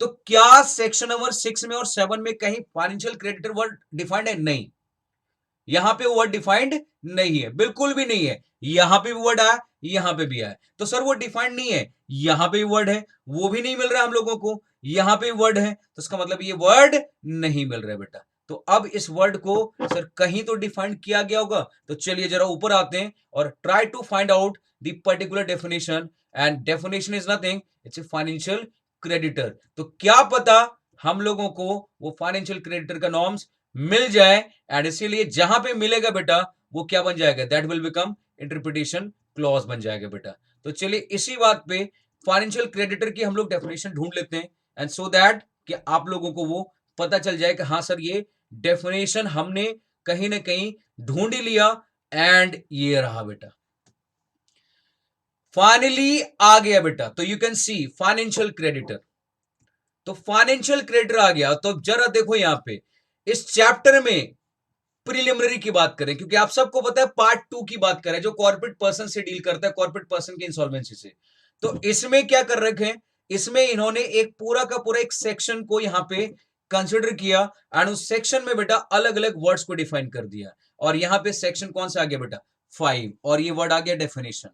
तो क्या सेक्शन नंबर 6 में और 7 में कहीं फाइनेंशियल क्रेडिटर वर्ड डिफाइंड है? नहीं, यहां पे वर्ड डिफाइंड नहीं है, बिल्कुल भी नहीं है। यहां पे भी वर्ड आया, यहां पे भी आया, तो सर वो डिफाइंड नहीं है। यहां पे भी वर्ड है, वो भी नहीं मिल रहा हम लोगों को, यहां पे भी वर्ड है, तो इसका मतलब ये वर्ड नहीं मिल रहा है बेटा। तो अब इस वर्ड को सर कहीं तो डिफाइंड किया गया होगा। तो चलिए जरा ऊपर आते हैं और try to find out the particular definition, and definition is nothing, it's a financial creditor. तो क्या पता हम लोगों को वो फाइनेंशियल क्रेडिटर का नॉर्म्स मिल जाए, एंड इसीलिए जहां पे मिलेगा बेटा वो क्या बन जाएगा, that will become interpretation clause बन जाएगा बेटा। तो चलिए इसी बात पे फाइनेंशियल क्रेडिटर की हम लोग डेफिनेशन ढूंढ लेते हैं, एंड सो दैट कि आप लोगों को वो पता चल जाए कि हाँ सर ये डेफिनेशन हमने कहीं ना कहीं ढूंढ ही लिया, एंड ये रहा बेटा, फाइनली आ गया बेटा। तो you can C financial creditor, तो फाइनेंशियल क्रेडिटर आ गया। तो जरा देखो यहां पे इस चैप्टर में प्रिलिमिनरी की बात करें, क्योंकि आप सबको पता है पार्ट 2 की बात करें जो कॉर्पोरेट पर्सन से डील करता है, कॉर्पोरेट पर्सन की इंसॉल्वेंसी से। तो इसमें क्या कर रखे हैं, इसमें इन्होंने एक पूरा का पूरा एक सेक्शन को यहां पे कंसिडर किया, एंड उस सेक्शन में बेटा अलग अलग वर्ड्स को डिफाइन कर दिया। और यहां पे सेक्शन कौन सा आ गया बेटा, 5, और ये वर्ड आ गया डेफिनेशन,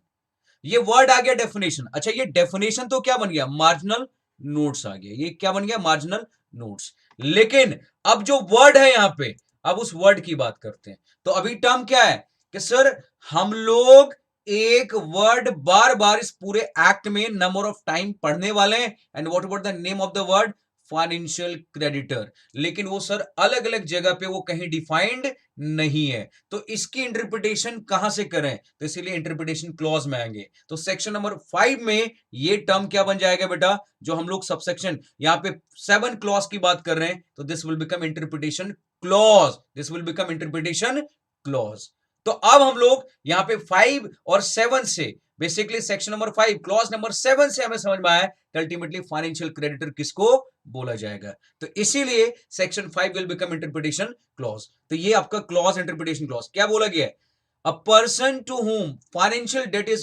ये वर्ड आ गया डेफिनेशन। अच्छा ये डेफिनेशन तो क्या बन गया, मार्जिनल नोट्स आ गया, ये क्या बन गया, मार्जिनल नोट्स। लेकिन अब जो वर्ड है यहां पे, अब उस वर्ड की बात करते हैं। तो अभी टर्म क्या है कि सर हम लोग एक वर्ड बार बार इस पूरे एक्ट में नंबर ऑफ टाइम पढ़ने वाले हैं, and what about the name of the word, financial creditor. लेकिन वो सर अलग अलग जगह पे वो कहीं डिफाइंड नहीं है, तो इसकी इंटरप्रिटेशन कहां से करें, तो इसीलिए इंटरप्रिटेशन क्लॉज में आएंगे। तो सेक्शन नंबर 5 में ये टर्म क्या बन जाएगा बेटा, जो हम लोग सबसेक्शन यहां पे 7 क्लॉज की बात कर रहे हैं, तो this will become interpretation clause, this will become interpretation clause. तो अब हम लोग यहां पे 5 और 7 से, basically section number 5 clause number 7 से हमें समझ में आया कि अल्टीमेटली फाइनेंशियल क्रेडिटर किसको बोला जाएगा। तो इसीलिए section 5 will become interpretation clause. तो ये आपका क्लॉज इंटरप्रिटेशन क्लॉज क्या बोला गया है? A person to whom financial debt is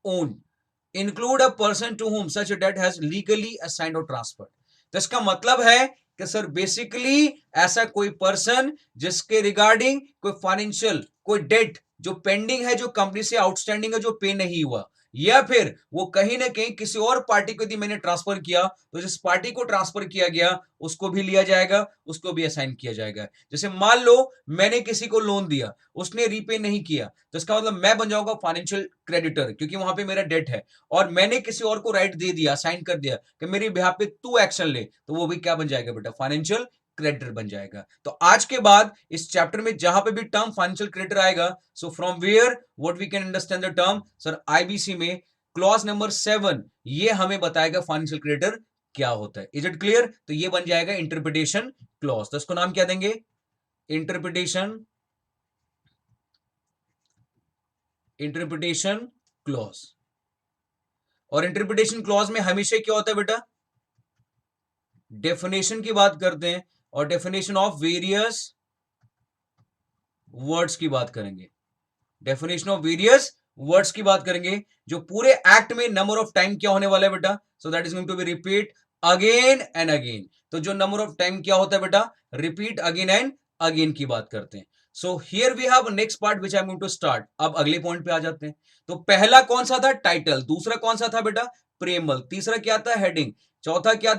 owned include a person to whom such a debt has legally assigned or transferred। तो इसका मतलब है कि सर बेसिकली ऐसा कोई पर्सन जिसके रिगार्डिंग कोई फाइनेंशियल कोई डेट जो पेंडिंग है, जो कंपनी से आउटस्टैंडिंग है, जो पे नहीं हुआ, या फिर वो कहीं ना कहीं किसी और पार्टी को यदि मैंने ट्रांसफर किया तो जिस पार्टी को ट्रांसफर किया गया उसको भी लिया जाएगा, उसको भी असाइन किया जाएगा। जैसे मान लो मैंने किसी को लोन दिया, उसने रीपे नहीं किया, तो इसका मतलब मैं बन जाऊंगा फाइनेंशियल क्रेडिटर क्योंकि वहां पे मेरा डेट है। और मैंने किसी और को राइट दे दिया, साइन कर दिया कि मेरे बिहाफ पे तू एक्शन ले, तो वो भी क्या बन जाएगा बेटा? फाइनेंशियल क्रेडिटर बन जाएगा। तो आज के बाद इस चैप्टर में जहां पे भी टर्म फाइनेंशियल क्रेडिटर आएगा, so from where what we can understand the term, sir IBC में क्लॉज नंबर 7 ये हमें बताएगा फाइनेंशियल क्रेडिटर क्या होता है। Is it clear? तो ये बन जाएगा इंटरप्रिटेशन क्लॉज। तो इसको नाम क्या देंगे? Interpretation clause. और इंटरप्रिटेशन क्लॉज में हमेशा क्या होता है बेटा? डेफिनेशन की बात करते हैं और डेफिनेशन ऑफ वेरियस वर्ड्स की बात करेंगे। डेफिनेशन ऑफ वेरियस वर्ड्स की बात करेंगे। जो पूरे एक्ट में नंबर ऑफ टाइम क्या होने वाला है बेटा? So that is going to be repeat again and again. तो जो नंबर ऑफ टाइम क्या होता है बेटा? रिपीट अगेन एंड अगेन की बात करते हैं। So here we have next part which I am going to start. अब अगले पॉइंट पे आ जाते हैं। तो पहला कौन सा था? टाइटल। दूसरा कौन सा था बेटा? प्रेमल। तीसरा क्या था? हेडिंग। चौथा क्या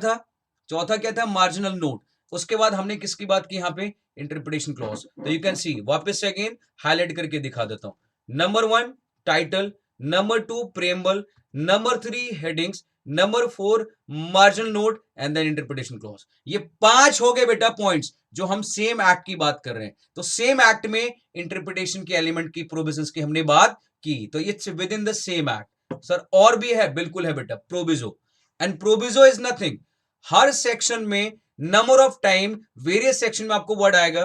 था? Marginal note. उसके बाद हमने किसकी बात की यहां पे? Interpretation clause. तो यू कैन सी वापस से अगेन हाईलाइट करके दिखा देता हूं। Number 1 title, number 2 preamble, number 3 headings, number 4 marginal note and then interpretation clause. ये 5 हो गए बेटा पॉइंट्स जो हम सेम एक्ट की बात कर रहे हैं। तो सेम एक्ट में इंटरप्रिटेशन के एलिमेंट की प्रोविजंस की हमने बात की, तो it's within the same act. Sir और भी है? बिल्कुल है बेटा, proviso. And proviso is nothing, हर सेक्शन में number of time various section में आपको वर्ड आएगा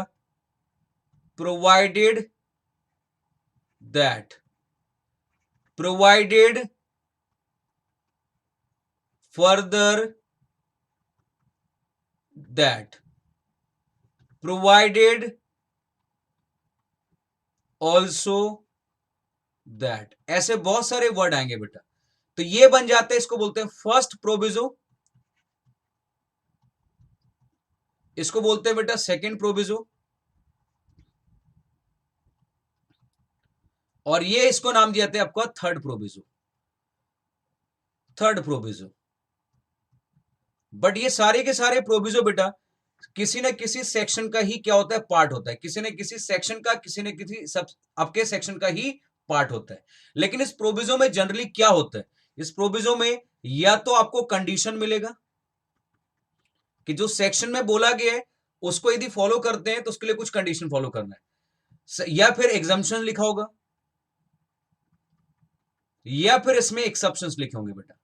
provided that, provided further that, provided also that, ऐसे बहुत सारे वर्ड आएंगे बेटा। तो ये बन जाते हैं, इसको बोलते हैं फर्स्ट प्रोविजो, इसको बोलते हैं बेटा सेकंड प्रोविजो, और ये इसको नाम दिया जाता है आपका थर्ड प्रोविजो। बट ये सारे के सारे प्रोविजो बेटा किसी न किसी सेक्शन का ही क्या होता है? पार्ट होता है। किसी न किसी सेक्शन का, किसी न किसी सब आपके सेक्शन का ही पार्ट होता है। लेकिन इस प्रोविजो में जनरली क्या होता है? इस प्रोविजो में या तो आपको कंडीशन मिलेगा कि जो सेक्शन में बोला गया है उसको यदि फॉलो करते हैं तो उसके लिए कुछ कंडीशन फॉलो करना है, या फिर एग्जाम्पशन लिखा होगा, या फिर इसमें एक्सेप्शंस लिखे होंगे बेटा,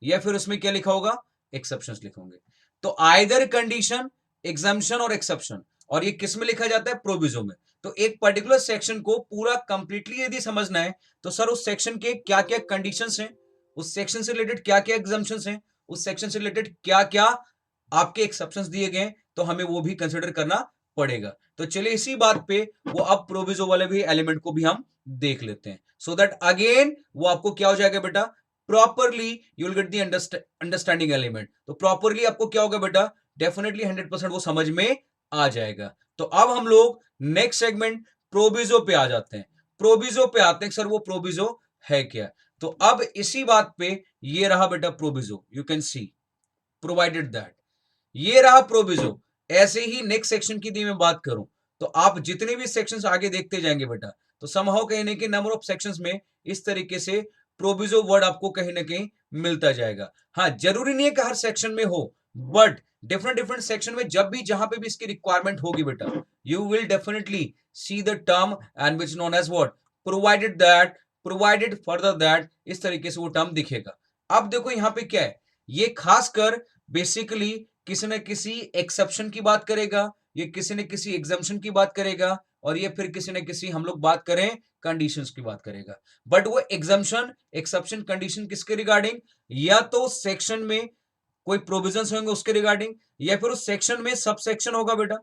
या फिर उसमें क्या लिखा होगा? एक्सेप्शंस लिखे होंगे। तो आइदर कंडीशन, एग्जाम्पशन और एक्सेप्शन। और ये किस में लिखा जाता है? प्रोविजो में। तो एक पर्टिकुलर सेक्शन को पूरा कंप्लीटली यदि समझना है तो सर उस सेक्शन के क्या क्या कंडीशंस हैं, उस सेक्शन से रिलेटेड क्या क्या एग्जाम्पशंस हैं, उस सेक्शन से रिलेटेड क्या क्या आपके एक्सेप्शंस दिए गए, तो हमें वो भी कंसिडर करना पड़ेगा। तो चलिए इसी बात पे वो अब प्रोविजो वाले भी एलिमेंट को भी हम देख लेते हैं, सो दैट अगेन वो आपको क्या हो जाएगा बेटा? Properly you will get the understanding element. तो प्रॉपरली आपको क्या होगा बेटा? डेफिनेटली 100% वो समझ में आ जाएगा। तो अब हम लोग नेक्स्ट सेगमेंट प्रोविजो पे आ जाते हैं। प्रोविजो पे आते हैं, सर वो प्रोविजो है क्या? तो अब इसी बात पे ये रहा बेटा proviso, you can C provided that, ये रहा प्रोविजो। ऐसे ही नेक्स्ट सेक्शन की मैं बात करूं तो आप जितने भी सेक्शंस आगे देखते जाएंगे बेटा, तो समहाउ कहीं ना कहीं नंबर ऑफ सेक्शंस में इस तरीके से प्रोविजो वर्ड आपको कहीं ना कहीं मिलता जाएगा। हाँ, जरूरी नहीं है कि हर सेक्शन में हो, बट डिफरेंट डिफरेंट सेक्शन में जब भी जहां पे भी इसकी रिक्वायरमेंट होगी बेटा, you will definitely see the term and which known as what? Provided that, provided further that, इस तरीके से वो टर्म दिखेगा। अब देखो यहां पे क्या है, ये खासकर बेसिकली किसी न किसी एक्सेप्शन की बात करेगा, ये किसी न किसी एग्जम्पशन की बात करेगा, और ये फिर किसी न किसी हम लोग बात करें कंडीशंस की बात करेगा। बट वो एग्जम्पशन, एक्सेप्शन, कंडीशन किसके रिगार्डिंग? या तो सेक्शन में कोई प्रोविजंस होंगे उसके रिगार्डिंग, या फिर उस सेक्शन में सब सेक्शन होगा बेटा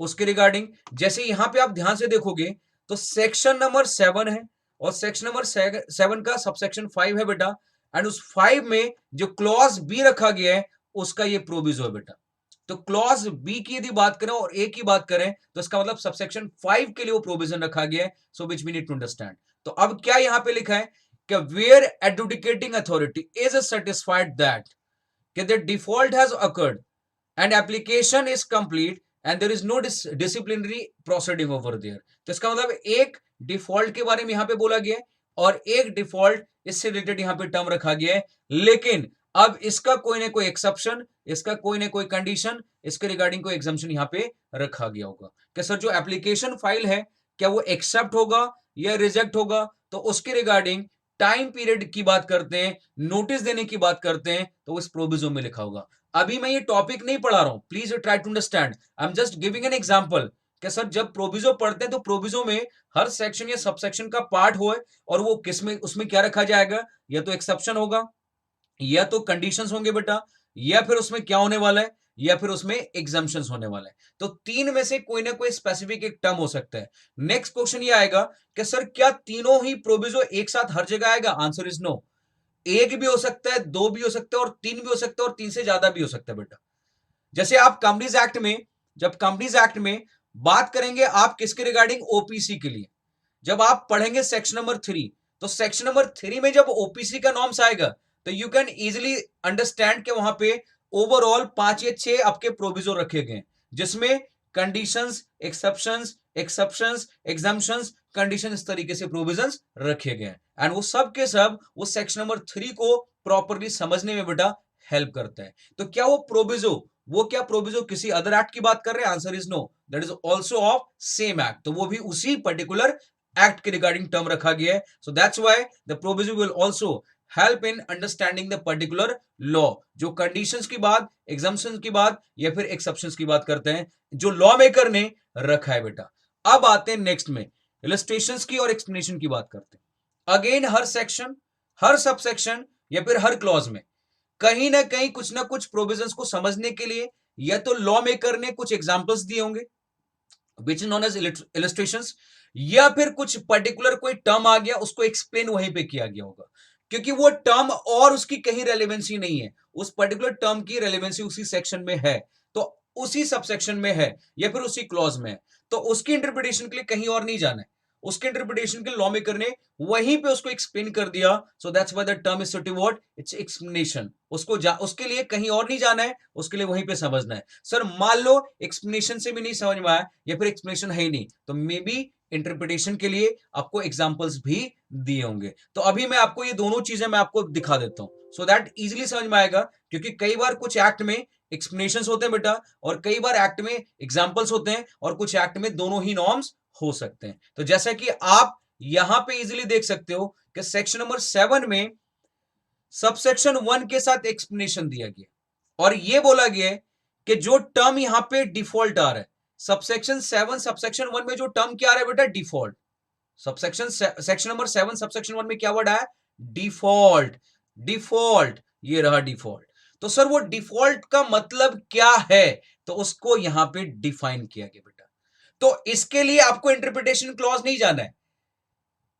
उसके रिगार्डिंग। जैसे यहां पे आप ध्यान से देखोगे तो सेक्शन नंबर 7 है, और सेक्शन नंबर 7 का सबसेक्शन 5 है बेटा, एंड उस 5 में जो क्लॉज बी रखा गया है उसका ये प्रोविजो है बेटा। तो क्लॉज बी की यदि बात करें और ए की बात करें तो इसका मतलब सबसेक्शन 5 के लिए वो प्रोविजन रखा गया है, so which we need to understand. तो अब क्या यहां पे लिखा है कि where adjudicating authority is satisfied that the default has occurred and application is complete and there is no disciplinary proceeding over there। तो इसका मतलब एक डिफॉल्ट के बारे में यहां पे बोला गया है और एक डिफॉल्ट इससे रिलेटेड यहां पे टर्म रखा गया है, लेकिन अब इसका कोई ना कोई एक्सेप्शन, इसका कोई ना कोई कंडीशन, इसके रिगार्डिंग कोई एग्जाम्पशन यहां पे रखा गया होगा कि सर जो एप्लीकेशन फाइल है क्या वो एक्सेप्ट होगा या रिजेक्ट होगा, तो उसके रिगार्डिंग टाइम पीरियड की बात करते हैं, नोटिस देने की बात करते हैं, तो इस प्रोविजो में लिखा होगा। अभी मैं ये टॉपिक नहीं पढ़ा रहा हूं, please try to understand, I am just giving an example कि सर जब प्रोविजो पढ़ते हैं तो प्रोविजो में हर सेक्शन या सब सेक्शन का पार्ट हो और वो किसमें उसमें क्या रखा जाएगा, या तो एक्सेप्शन होगा या तो कंडीशंस होंगे बेटा, या फिर उसमें क्या होने वाला है, या फिर उसमें एग्जाम्पशंस होने वाला है। तो तीन में से कोई ना कोई स्पेसिफिक एक टर्म हो सकता है। नेक्स्ट क्वेश्चन ये आएगा कि सर क्या तीनों ही प्रोविजो एक साथ हर जगह आएगा? Answer is no. एक भी हो सकता है, दो भी हो सकता है, और तीन भी हो सकता है, और तीन से ज्यादा भी हो सकता है बेटा। जैसे आप कंपनीज एक्ट में, जब कंपनीज एक्ट में बात करेंगे आप किसके रिगार्डिंग? ओपीसी के लिए। जब आप पढ़ेंगे सेक्शन नंबर 3, तो सेक्शन नंबर 3 में जब ओपीसी का नॉर्म्स आएगा तो यू कैन इजिली अंडरस्टैंड कि वहां पे ओवरऑल 5 या 6 आपके प्रोविजो रखे गए, जिसमें conditions, exceptions, exceptions, exemptions, condition, इस तरीके से प्रोविजंस रखे गए, एंड वो सब के सब वो सेक्शन नंबर 3 को प्रॉपरली समझने में बेटा हेल्प करता है। तो क्या वो क्या प्रोविजो किसी अदर एक्ट की बात कर रहे हैं? Answer is no, that is also of same act. तो वो भी उसी पर्टिकुलर एक्ट के रिगार्डिंग टर्म रखा गया है। So that's why the proviso will also help in understanding the particular law. जो कंडीशंस की बात, एग्जाम्पशंस की बात, या फिर एक्सेप्शंस की बात करते हैं, जो लॉ मेकर ने रखा है बेटा। अब आते हैं नेक्स्ट में इलस्ट्रेशंस की और एक्सप्लेनेशन की बात करते हैं। अगेन हर सेक्शन, हर सब सेक्शन, या फिर हर क्लॉज में कहीं ना कहीं कुछ ना कुछ प्रोविजंस को समझने के लिए या तो लॉ मेकर ने कुछ एग्जांपल्स दिए होंगे which is known as illustrations, या फिर कुछ पर्टिकुलर कोई टर्म आ गया उसको एक्सप्लेन वहीं पे किया गया होगा, क्योंकि वो टर्म और उसकी कहीं रेलेवेंसी नहीं है, उस पर्टिकुलर टर्म की रेलेवेंसी उसी सेक्शन में है, तो उसी सबसेक्शन में है या फिर उसी क्लॉज में है, तो उसकी इंटरप्रिटेशन के लिए कहीं और नहीं जाना है, उसके इंटरप्रिटेशन के लॉ मेकर ने वहीं पे उसको एक्सप्लेन कर दिया। सो that's why the term is suited what, it's explanation. उसके लिए कहीं और नहीं जाना है, उसके लिए वहीं पे समझना है। सर मान लो एक्सप्लेनेशन से भी नहीं समझ में आया या फिर एक्सप्लेनेशन है ही नहीं, तो मे बी इंटरप्रिटेशन के लिए आपको एग्जांपल्स भी दिए होंगे। तो अभी मैं आपको ये दोनों चीजें मैं आपको दिखा देता हूं सो दैट इजीली समझ में आएगा, क्योंकि कई बार कुछ एक्ट में एक्सप्लेनेशंस होते हैं बेटा, और कई बार एक्ट में एग्जांपल्स होते हैं, और कुछ एक्ट में दोनों ही नॉर्म्स हो सकते हैं। तो जैसा कि आप यहां पे इजीली देख सकते हो कि सेक्शन नंबर 7 में सबसेक्शन 1 के साथ एक्सप्लेनेशन दिया गया, और यह बोला गया है कि जो टर्म यहां पे डिफॉल्ट आ रहा है सबसेक्शन 7 सबसेक्शन 1 में, जो टर्म क्या आ रहा है बेटा? डिफॉल्ट। सेक्शन नंबर 7 सबसेक्शन 1 में क्या वर्ड आया? डिफॉल्ट। डिफॉल्ट, ये रहा डिफॉल्ट। तो सर वो डिफॉल्ट का मतलब क्या है? तो उसको यहां पे डिफाइन किया गया बेटा। तो इसके लिए आपको इंटरप्रिटेशन क्लॉज नहीं जाना है।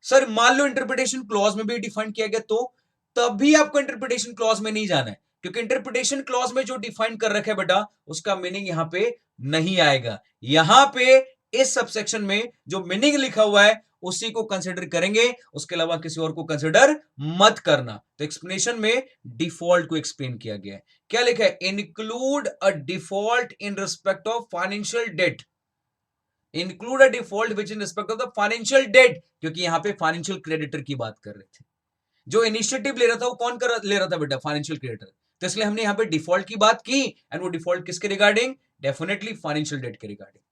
सर मान लो इंटरप्रिटेशन क्लॉज में भी डिफाइन किया गया, तो तब भी आपको इंटरप्रिटेशन क्लॉज में नहीं जाना है, क्योंकि इंटरप्रिटेशन क्लॉज में जो डिफाइन कर रखा है बेटा उसका मीनिंग यहां पे नहीं आएगा। यहां पे इस सबसेक्शन में जो मीनिंग लिखा हुआ है उसी को कंसिडर करेंगे, उसके अलावा किसी और को कंसिडर मत करना। तो एक्सप्लेनेशन में डिफॉल्ट को एक्सप्लेन किया गया है। क्या लिखा है? Include a default in respect of financial date. Include a default which in respect of the financial debt, क्योंकि यहां पे फाइनेंशियल क्रेडिटर की बात कर रहे थे। जो इनिशिएटिव ले रहा था वो कौन ले रहा था बेटा? Financial creditor. तो इसलिए हमने यहां पे डिफॉल्ट की बात की, एंड वो डिफॉल्ट किसके रिगार्डिंग? डेफिनेटली फाइनेंशियल डेट के regarding.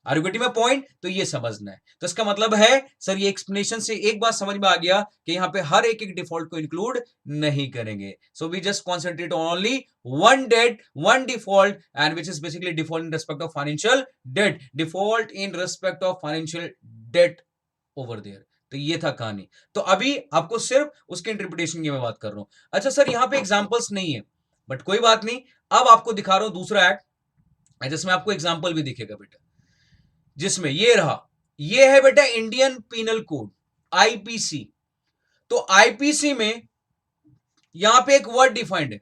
Are you getting my point? तो ये समझना है। तो इसका मतलब है सर ये एक्सप्लेनेशन से एक बात समझ में आ गया कि यहाँ पे हर एक डिफॉल्ट को इंक्लूड नहीं करेंगे। So we just concentrate on only one debt, one default, and which is basically default in respect of financial debt, default in respect of financial debt over there. तो ये था कहानी। तो अभी आपको सिर्फ उसके इंटरप्रिटेशन की मैं बात कर रहा हूं। अच्छा सर यहाँ पे एग्जांपल्स नहीं है, बट कोई बात नहीं, अब आपको दिखा रहा हूं दूसरा एक्ट जिसमें आपको एग्जांपल भी दिखेगा बेटा, जिसमें ये रहा, ये है बेटा इंडियन पीनल कोड, आईपीसी। तो आईपीसी में यहां पे एक वर्ड डिफाइंड है,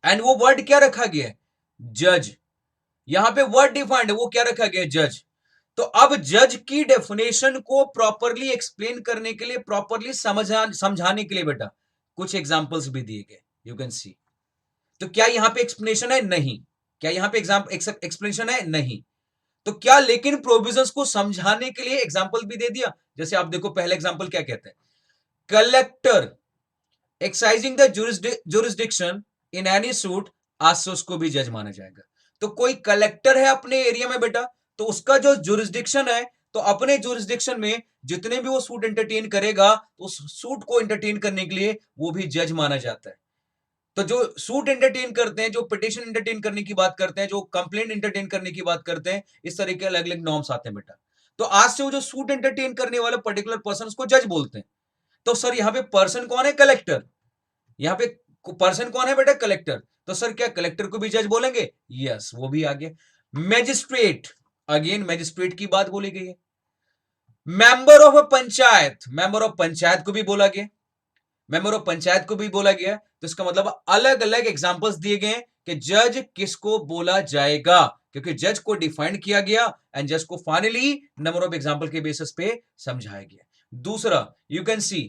एंड वो वर्ड क्या रखा गया है? जज। यहां पे वर्ड डिफाइंड है, वो क्या रखा गया है? जज। तो अब जज की डेफिनेशन को प्रॉपरली एक्सप्लेन करने के लिए, प्रॉपरली समझाने के लिए बेटा कुछ एग्जांपल्स भी दिए गए, यू कैन सी। तो क्या यहां पे एक्सप्लेनेशन है? नहीं। क्या यहां पे एक्सप्लेनेशन है? नहीं। तो क्या लेकिन प्रोविजंस को समझाने के लिए एग्जांपल भी दे दिया। जैसे आप देखो पहला एग्जांपल क्या कहते हैं, collector exercising the jurisdiction in any suit, आज से उसको भी जज माना जाएगा। तो कोई कलेक्टर है अपने एरिया में बेटा, तो उसका जो जुरिस्डिक्शन है, तो अपने जुरिस्डिक्शन में जितने भी वो सूट एंटरटेन करेगा, तो उस सूट को एंटरटेन करने के लिए वो भी जज माना जाता है। तो जो सूट एंटरटेन करते हैं, जो पिटिशन एंटरटेन करने की बात करते हैं, जो कंप्लेंट एंटरटेन करने की बात करते हैं, इस तरह के अलग अलग नॉर्म्स आते हैं बेटा। तो आज से वो जो सूट एंटरटेन करने वाले पर्टिकुलर पर्सन को जज बोलते हैं। तो सर यहाँ पे पर्सन कौन है? कलेक्टर। यहाँ पे पर्सन कौन है बेटा? कलेक्टर। तो सर क्या कलेक्टर को भी जज बोलेंगे? यस, वो भी आ गया। मैजिस्ट्रेट, अगेन मैजिस्ट्रेट की बात बोली गई है। Member of a panchayat, member of panchayat को भी बोला गया, मेंबर ऑफ पंचायत को भी बोला गया। तो इसका मतलब अलग अलग एग्जांपल्स दिए गए कि जज किसको बोला जाएगा, क्योंकि जज को डिफाइन किया गया एंड जज को फाइनली नंबर ऑफ एग्जांपल के बेसिस पे समझाया गया। दूसरा, you can C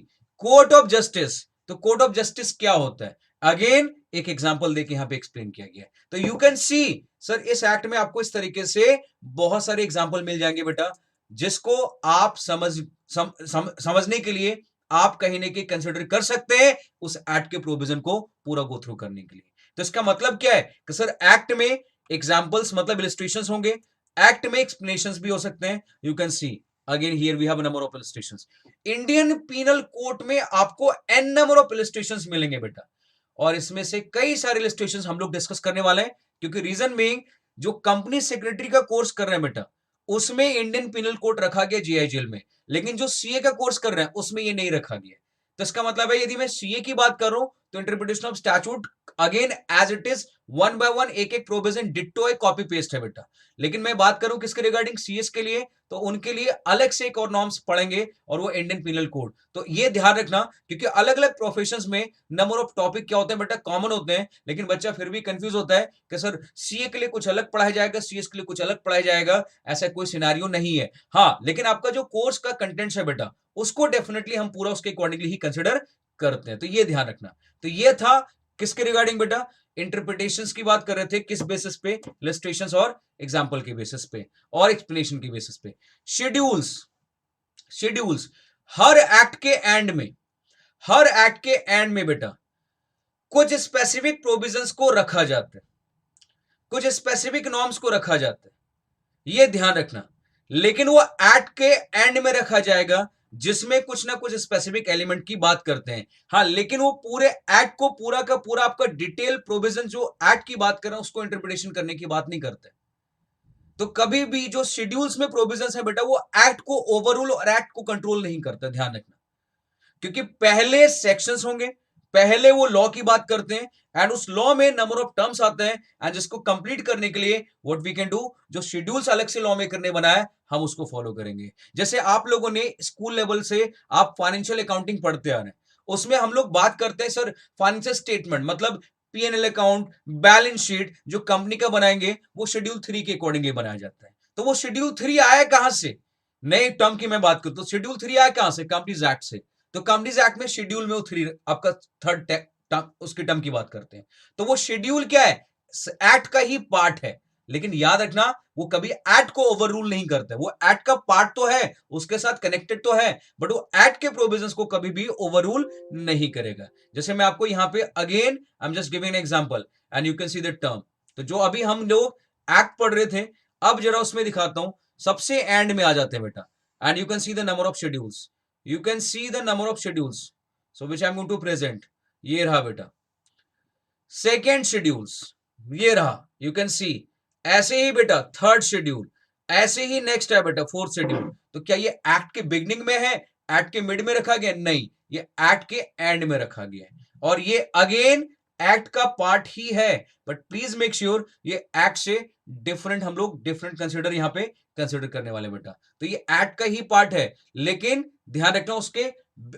court of justice. तो कोर्ट ऑफ जस्टिस क्या होता है? अगेन एक एग्जांपल देके यहां पे एक्सप्लेन किया गया। तो यू कैन सी सर इस एक्ट में आपको इस तरीके से बहुत सारे एग्जांपल मिल जाएंगे बेटा, जिसको आप समझने के लिए आप कहीं ना कहीं कंसिडर कर सकते हैं उस एक्ट के प्रोविजन को पूरा गो थ्रू करने के लिए। तो इसका मतलब क्या है कि सर एक्ट में एग्जांपल्स मतलब इलस्ट्रेशंस होंगे, एक्ट में एक्सप्लेनेशंस भी हो सकते हैं। You can see again here we have number of illustrations. Indian penal code में आपको एन नंबर ऑफ इलस्ट्रेशंस मिलेंगे बेटा, और इसमें से कई सारे इलस्ट्रेशंस हम लोग डिस्कस करने वाले हैं, क्योंकि रीजन बीइंग जो कंपनी सेक्रेटरी का कोर्स कर रहे हैं बेटा, उसमें इंडियन पीनल कोड रखा गया जीआईजेल में, लेकिन जो सीए का कोर्स कर रहे हैं उसमें ये नहीं रखा गया। तो इसका मतलब है यदि मैं सीए की बात कर रहा हूं तो interpretation of statute again as it is one by one, एक एक प्रोविजन डिट्टो है, कॉपी पेस्ट है बेटा। लेकिन मैं बात करूं किसके रिगार्डिंग? सीएस के लिए, तो उनके लिए अलग से एक और नॉर्म्स पढ़ेंगे, और वो इंडियन पीनल कोड। तो ये ध्यान रखना, क्योंकि अलग अलग प्रोफेशंस में नंबर ऑफ टॉपिक क्या होते हैं बेटा? कॉमन होते हैं, लेकिन बच्चा फिर भी कंफ्यूज होता है कि सर सीए के लिए कुछ अलग पढ़ाया जाएगा, सीएस के लिए कुछ अलग पढ़ाया जाएगा। ऐसा कोई सिनेरियो नहीं है। हाँ, लेकिन आपका जो कोर्स का कंटेंट्स है बेटा, उसको डेफिनेटली हम पूरा उसके अकॉर्डिंगली ही कंसिडर करते हैं। तो ये ध्यान रखना। तो ये था किसके रिगार्डिंग बेटा? इंटरप्रिटेशंस की बात कर रहे थे, किस बेसिस पे? इलस्ट्रेशंस और एग्जांपल के बेसिस पे और एक्सप्लेनेशन के बेसिस पे। शेड्यूल्स, शेड्यूल्स हर एक्ट के एंड में, हर एक्ट के एंड में बेटा कुछ स्पेसिफिक प्रोविजंस को रखा जाता है, कुछ स्पेसिफिक नॉर्म्स को रखा जाता है, ये ध्यान रखना। लेकिन वो एक्ट के एंड में रखा जाएगा, जिसमें कुछ ना कुछ स्पेसिफिक एलिमेंट की बात करते हैं। हाँ, लेकिन वो पूरे एक्ट को पूरा का पूरा आपका डिटेल प्रोविजन जो एक्ट की बात कर रहे हैं उसको इंटरप्रिटेशन करने की बात नहीं करते। तो कभी भी जो शेड्यूल्स में प्रोविजंस है बेटा, वो एक्ट को ओवररूल और एक्ट को कंट्रोल नहीं करता, ध्यान रखना। क्योंकि पहले सेक्शंस होंगे, पहले वो लॉ की बात करते हैं, एंड उस लॉ में नंबर ऑफ टर्म्स आते हैं, एंड जिसको कंप्लीट करने के लिए व्हाट वी कैन डू, जो शेड्यूल्स अलग से लॉ मेकर ने बनाया है हम उसको फॉलो करेंगे। जैसे आप लोगों ने स्कूल लेवल से आप फाइनेंशियल अकाउंटिंग पढ़ते आ रहे हैं, उसमें हम लोग बात करते हैं सर फाइनेंशियल स्टेटमेंट मतलब पीएनएल अकाउंट, बैलेंस शीट जो कंपनी का बनाएंगे वो शेड्यूल 3 के अकॉर्डिंगली बनाया जाता है। तो वो शेड्यूल 3 आया कहां से? नए टर्म की मैं बात करूं तो शेड्यूल 3 आया कहां से? कंपनीज एक्ट से। तो कंपनीज एक्ट में शेड्यूल में वो 3 आपका थर्ड उसके टर्म की बात करते हैं। तो वो शेड्यूल क्या है? एक्ट का ही पार्ट है, लेकिन याद रखना वो कभी एक्ट को ओवररूल नहीं करता। वो एक्ट का पार्ट तो है, उसके साथ कनेक्टेड तो है, बट वो एक्ट के प्रोविजंस को कभी भी ओवररूल नहीं करेगा। जैसे मैं आपको यहां पे again I am just giving an example and you can see the term. तो जो अभी हम लोग एक्ट पढ़ रहे थे, अब जरा उसमें दिखाता हूं, सबसे एंड में आ जाते हैं बेटा, and you can see the number of schedules, you can see the number of schedules, so which I am going to present. ये रहा बेटा सेकेंड शेड्यूल्स, ये रहा, यू कैन सी। ऐसे ही बेटा थर्ड शेड्यूल, ऐसे ही नेक्स्ट है बेटा फोर्थ शेड्यूल। तो क्या ये एक्ट के बिगनिंग में है, एक्ट के मिड में रखा गया? नहीं, ये एक्ट के एंड में रखा गया है, और ये अगेन एक्ट का पार्ट ही है, बट प्लीज मेक श्योर ये एक्ट से डिफरेंट, हम लोग डिफरेंट कंसिडर यहां पे कंसिडर करने वाले बेटा। तो ये एक्ट का ही पार्ट है, लेकिन ध्यान रखना उसके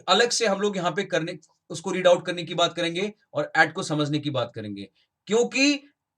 अलग से हम लोग यहां पे करने, उसको रीड आउट करने की बात करेंगे और एक्ट को समझने की बात करेंगे, क्योंकि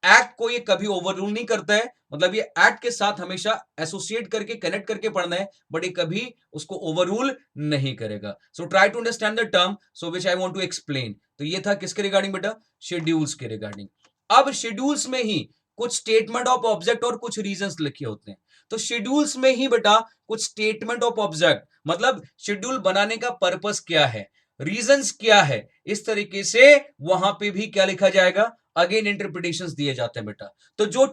एक्ट को ये कभी ओवररूल नहीं करता है, मतलब ये एक्ट के साथ हमेशा एसोसिएट करके कनेक्ट करके पढ़ना है, बट ये कभी उसको ओवररूल नहीं करेगा। So try to understand the term so which I want to explain. तो ये था किसके रिगार्डिंग बेटा? शेड्यूल्स के रिगार्डिंग। अब शेड्यूल्स में ही कुछ स्टेटमेंट ऑफ ऑब्जेक्ट और कुछ रीजंस लिखे होते हैं। तो शेड्यूल्स में ही बेटा कुछ स्टेटमेंट ऑफ ऑब्जेक्ट, मतलब शेड्यूल बनाने का पर्पस क्या है, रीजंस क्या है, इस तरीके से वहां पे भी क्या लिखा जाएगा? अगेन इंटरप्रिटेशंस दिए जाते हैं बेटा। तो जो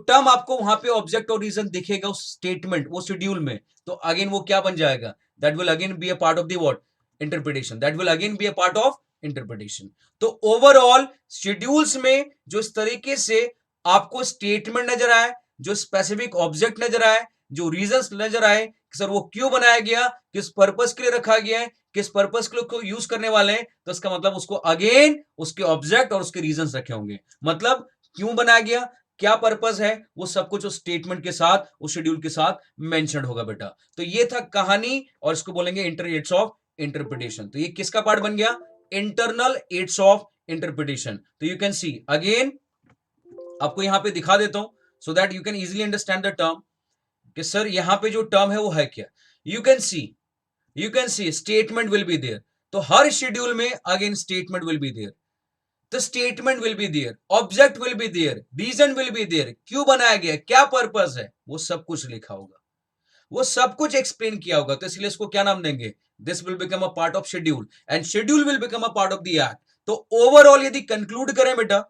टर्म आपको वहां पे ऑब्जेक्ट और रीजन दिखेगा उस स्टेटमेंट, वो शेड्यूल में, तो अगेन वो क्या बन जाएगा? That will again be a part of the what? Interpretation. That will again be a part of interpretation. तो ओवरऑल शेड्यूल्स में जो इस तरीके से आपको स्टेटमेंट नजर आए, जो स्पेसिफिक ऑब्जेक्ट नजर आए, जो रीजंस नजर आए कि सर वो क्यों बनाया गया, किस पर्पस के लिए रखा गया है, किस पर्पस के लिए यूज करने वाले हैं, तो इसका मतलब उसको अगेन उसके ऑब्जेक्ट और उसके रीजंस रखे होंगे। मतलब क्यों बनाया गया, क्या पर्पस है, वो सब कुछ उस स्टेटमेंट के साथ, उस शेड्यूल के साथ मेंशन होगा बेटा। तो ये था कहानी, और इसको बोलेंगे इंटरनेट्स ऑफ इंटरप्रिटेशन। तो ये किसका पार्ट बन गया? Internal aids of interpretation. तो यू कैन सी अगेन, आपको यहां पे दिखा देता हूं so that you can easily understand the term कि सर यहां पे जो टर्म है वो है क्या। You can see statement will be there. तो हर शेड्यूल में again statement will be there, the statement will be there, object will be there, reason will be there, क्यों बनाया गया, क्या पर्पस है, वो सब कुछ लिखा होगा, वो सब कुछ एक्सप्लेन किया होगा। तो इसलिए इसको क्या नाम देंगे? This will become a part of schedule, and schedule will become a part of the act. तो ओवरऑल यदि कंक्लूड करें बेटा,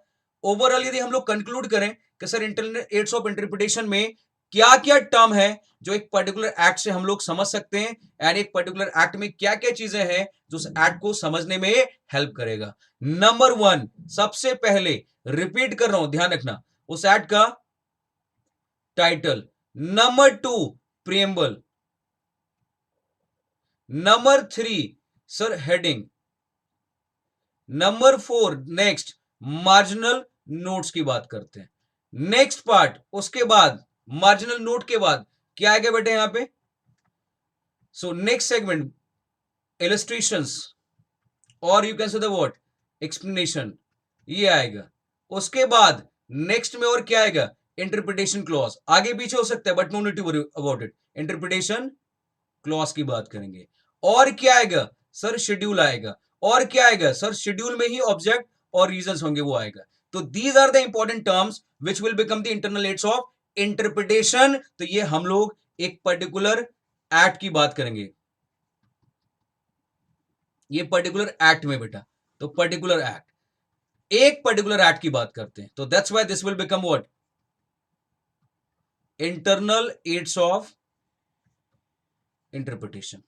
ओवरऑल यदि हम लोग कंक्लूड करें कि sir internet aids of interpretation में क्या क्या टर्म है जो एक पर्टिकुलर एक्ट से हम लोग समझ सकते हैं, एंड एक पर्टिकुलर एक्ट में क्या क्या चीजें हैं जो उस एक्ट को समझने में हेल्प करेगा। नंबर वन, सबसे पहले रिपीट कर रहा हूं, ध्यान रखना, उस एक्ट का title. Number two, preamble. Number three sir heading. Number four next marginal notes की बात करते हैं। नेक्स्ट पार्ट, उसके बाद मार्जिनल नोट के बाद क्या आएगा बेटे यहां पे? सो नेक्स्ट सेगमेंट इलस्ट्रेशंस, और you can say the what? Explanation, ये आएगा। उसके बाद नेक्स्ट में और क्या आएगा? Interpretation clause. आगे पीछे हो सकता है but no need to worry about it. Interpretation clause की बात करेंगे। और क्या आएगा? सर शेड्यूल आएगा। और क्या आएगा? सर शेड्यूल में ही ऑब्जेक्ट और रीजंस होंगे, वो आएगा। तो these are the important terms which will become the internal aids of interpretation. तो ये हम लोग एक पर्टिकुलर एक्ट की बात करेंगे, ये पर्टिकुलर एक्ट में बेटा। तो पर्टिकुलर एक्ट, एक पर्टिकुलर एक्ट की बात करते हैं, तो that's why this will become what? Internal aids of interpretation.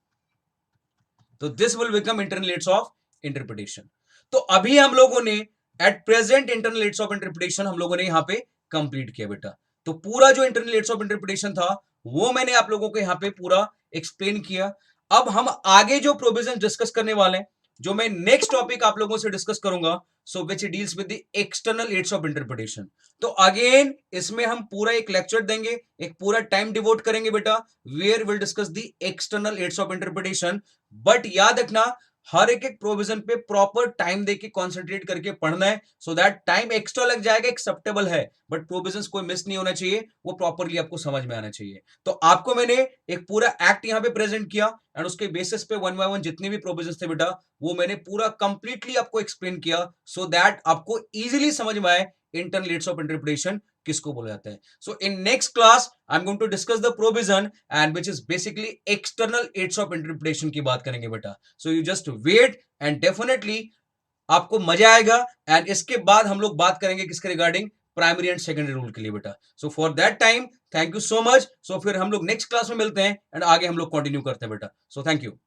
तो this will become internal aids of interpretation. तो अभी हम लोगों ने at present internal aids of interpretation हम लोगों ने यहां पे कंप्लीट किया बेटा। तो पूरा जो इंटरनल एड्स ऑफ इंटरप्रिटेशन था वो मैंने आप लोगों को यहां पे पूरा एक्सप्लेन किया। अब हम आगे जो प्रोविजन डिस्कस करने वाले हैं, जो मैं नेक्स्ट टॉपिक आप लोगों से डिस्कस करूंगा, so which deals with the external aids of interpretation. तो अगेन इसमें हम पूरा एक लेक्चर देंगे, एक पूरा टाइम डिवोट करेंगे बेटा, where will discuss the external aids of interpretation. But याद रखना, हर एक एक प्रोविजन पे प्रॉपर टाइम देके कंसंट्रेट करके पढ़ना है, सो दैट टाइम एक्स्ट्रा लग जाएगा, एक्सेप्टेबल है, बट प्रोविजंस कोई मिस नहीं होना चाहिए, वो प्रॉपरली आपको समझ में आना चाहिए। तो आपको मैंने एक पूरा एक्ट यहां पे प्रेजेंट किया, एंड उसके बेसिस पे वन बाय वन जितने भी प्रोविजंस थे बेटा, वो मैंने पूरा कंप्लीटली आपको एक्सप्लेन किया, सो दैट आपको इजीली समझ में आए इंटरनल एड्स ऑफ इंटरप्रिटेशन किसको बोला जाता है। So in next class I am going to discuss the provision and which is basically external aids of interpretation की बात करेंगे बेटा। So you just wait and definitely आपको मजा आएगा। एंड इसके बाद हम लोग बात करेंगे किसके regarding? Primary and secondary rule के लिए बेटा। So for that time thank you so much. So फिर हम लोग नेक्स्ट क्लास में मिलते हैं एंड आगे हम लोग कंटिन्यू करते हैं बेटा। So thank you.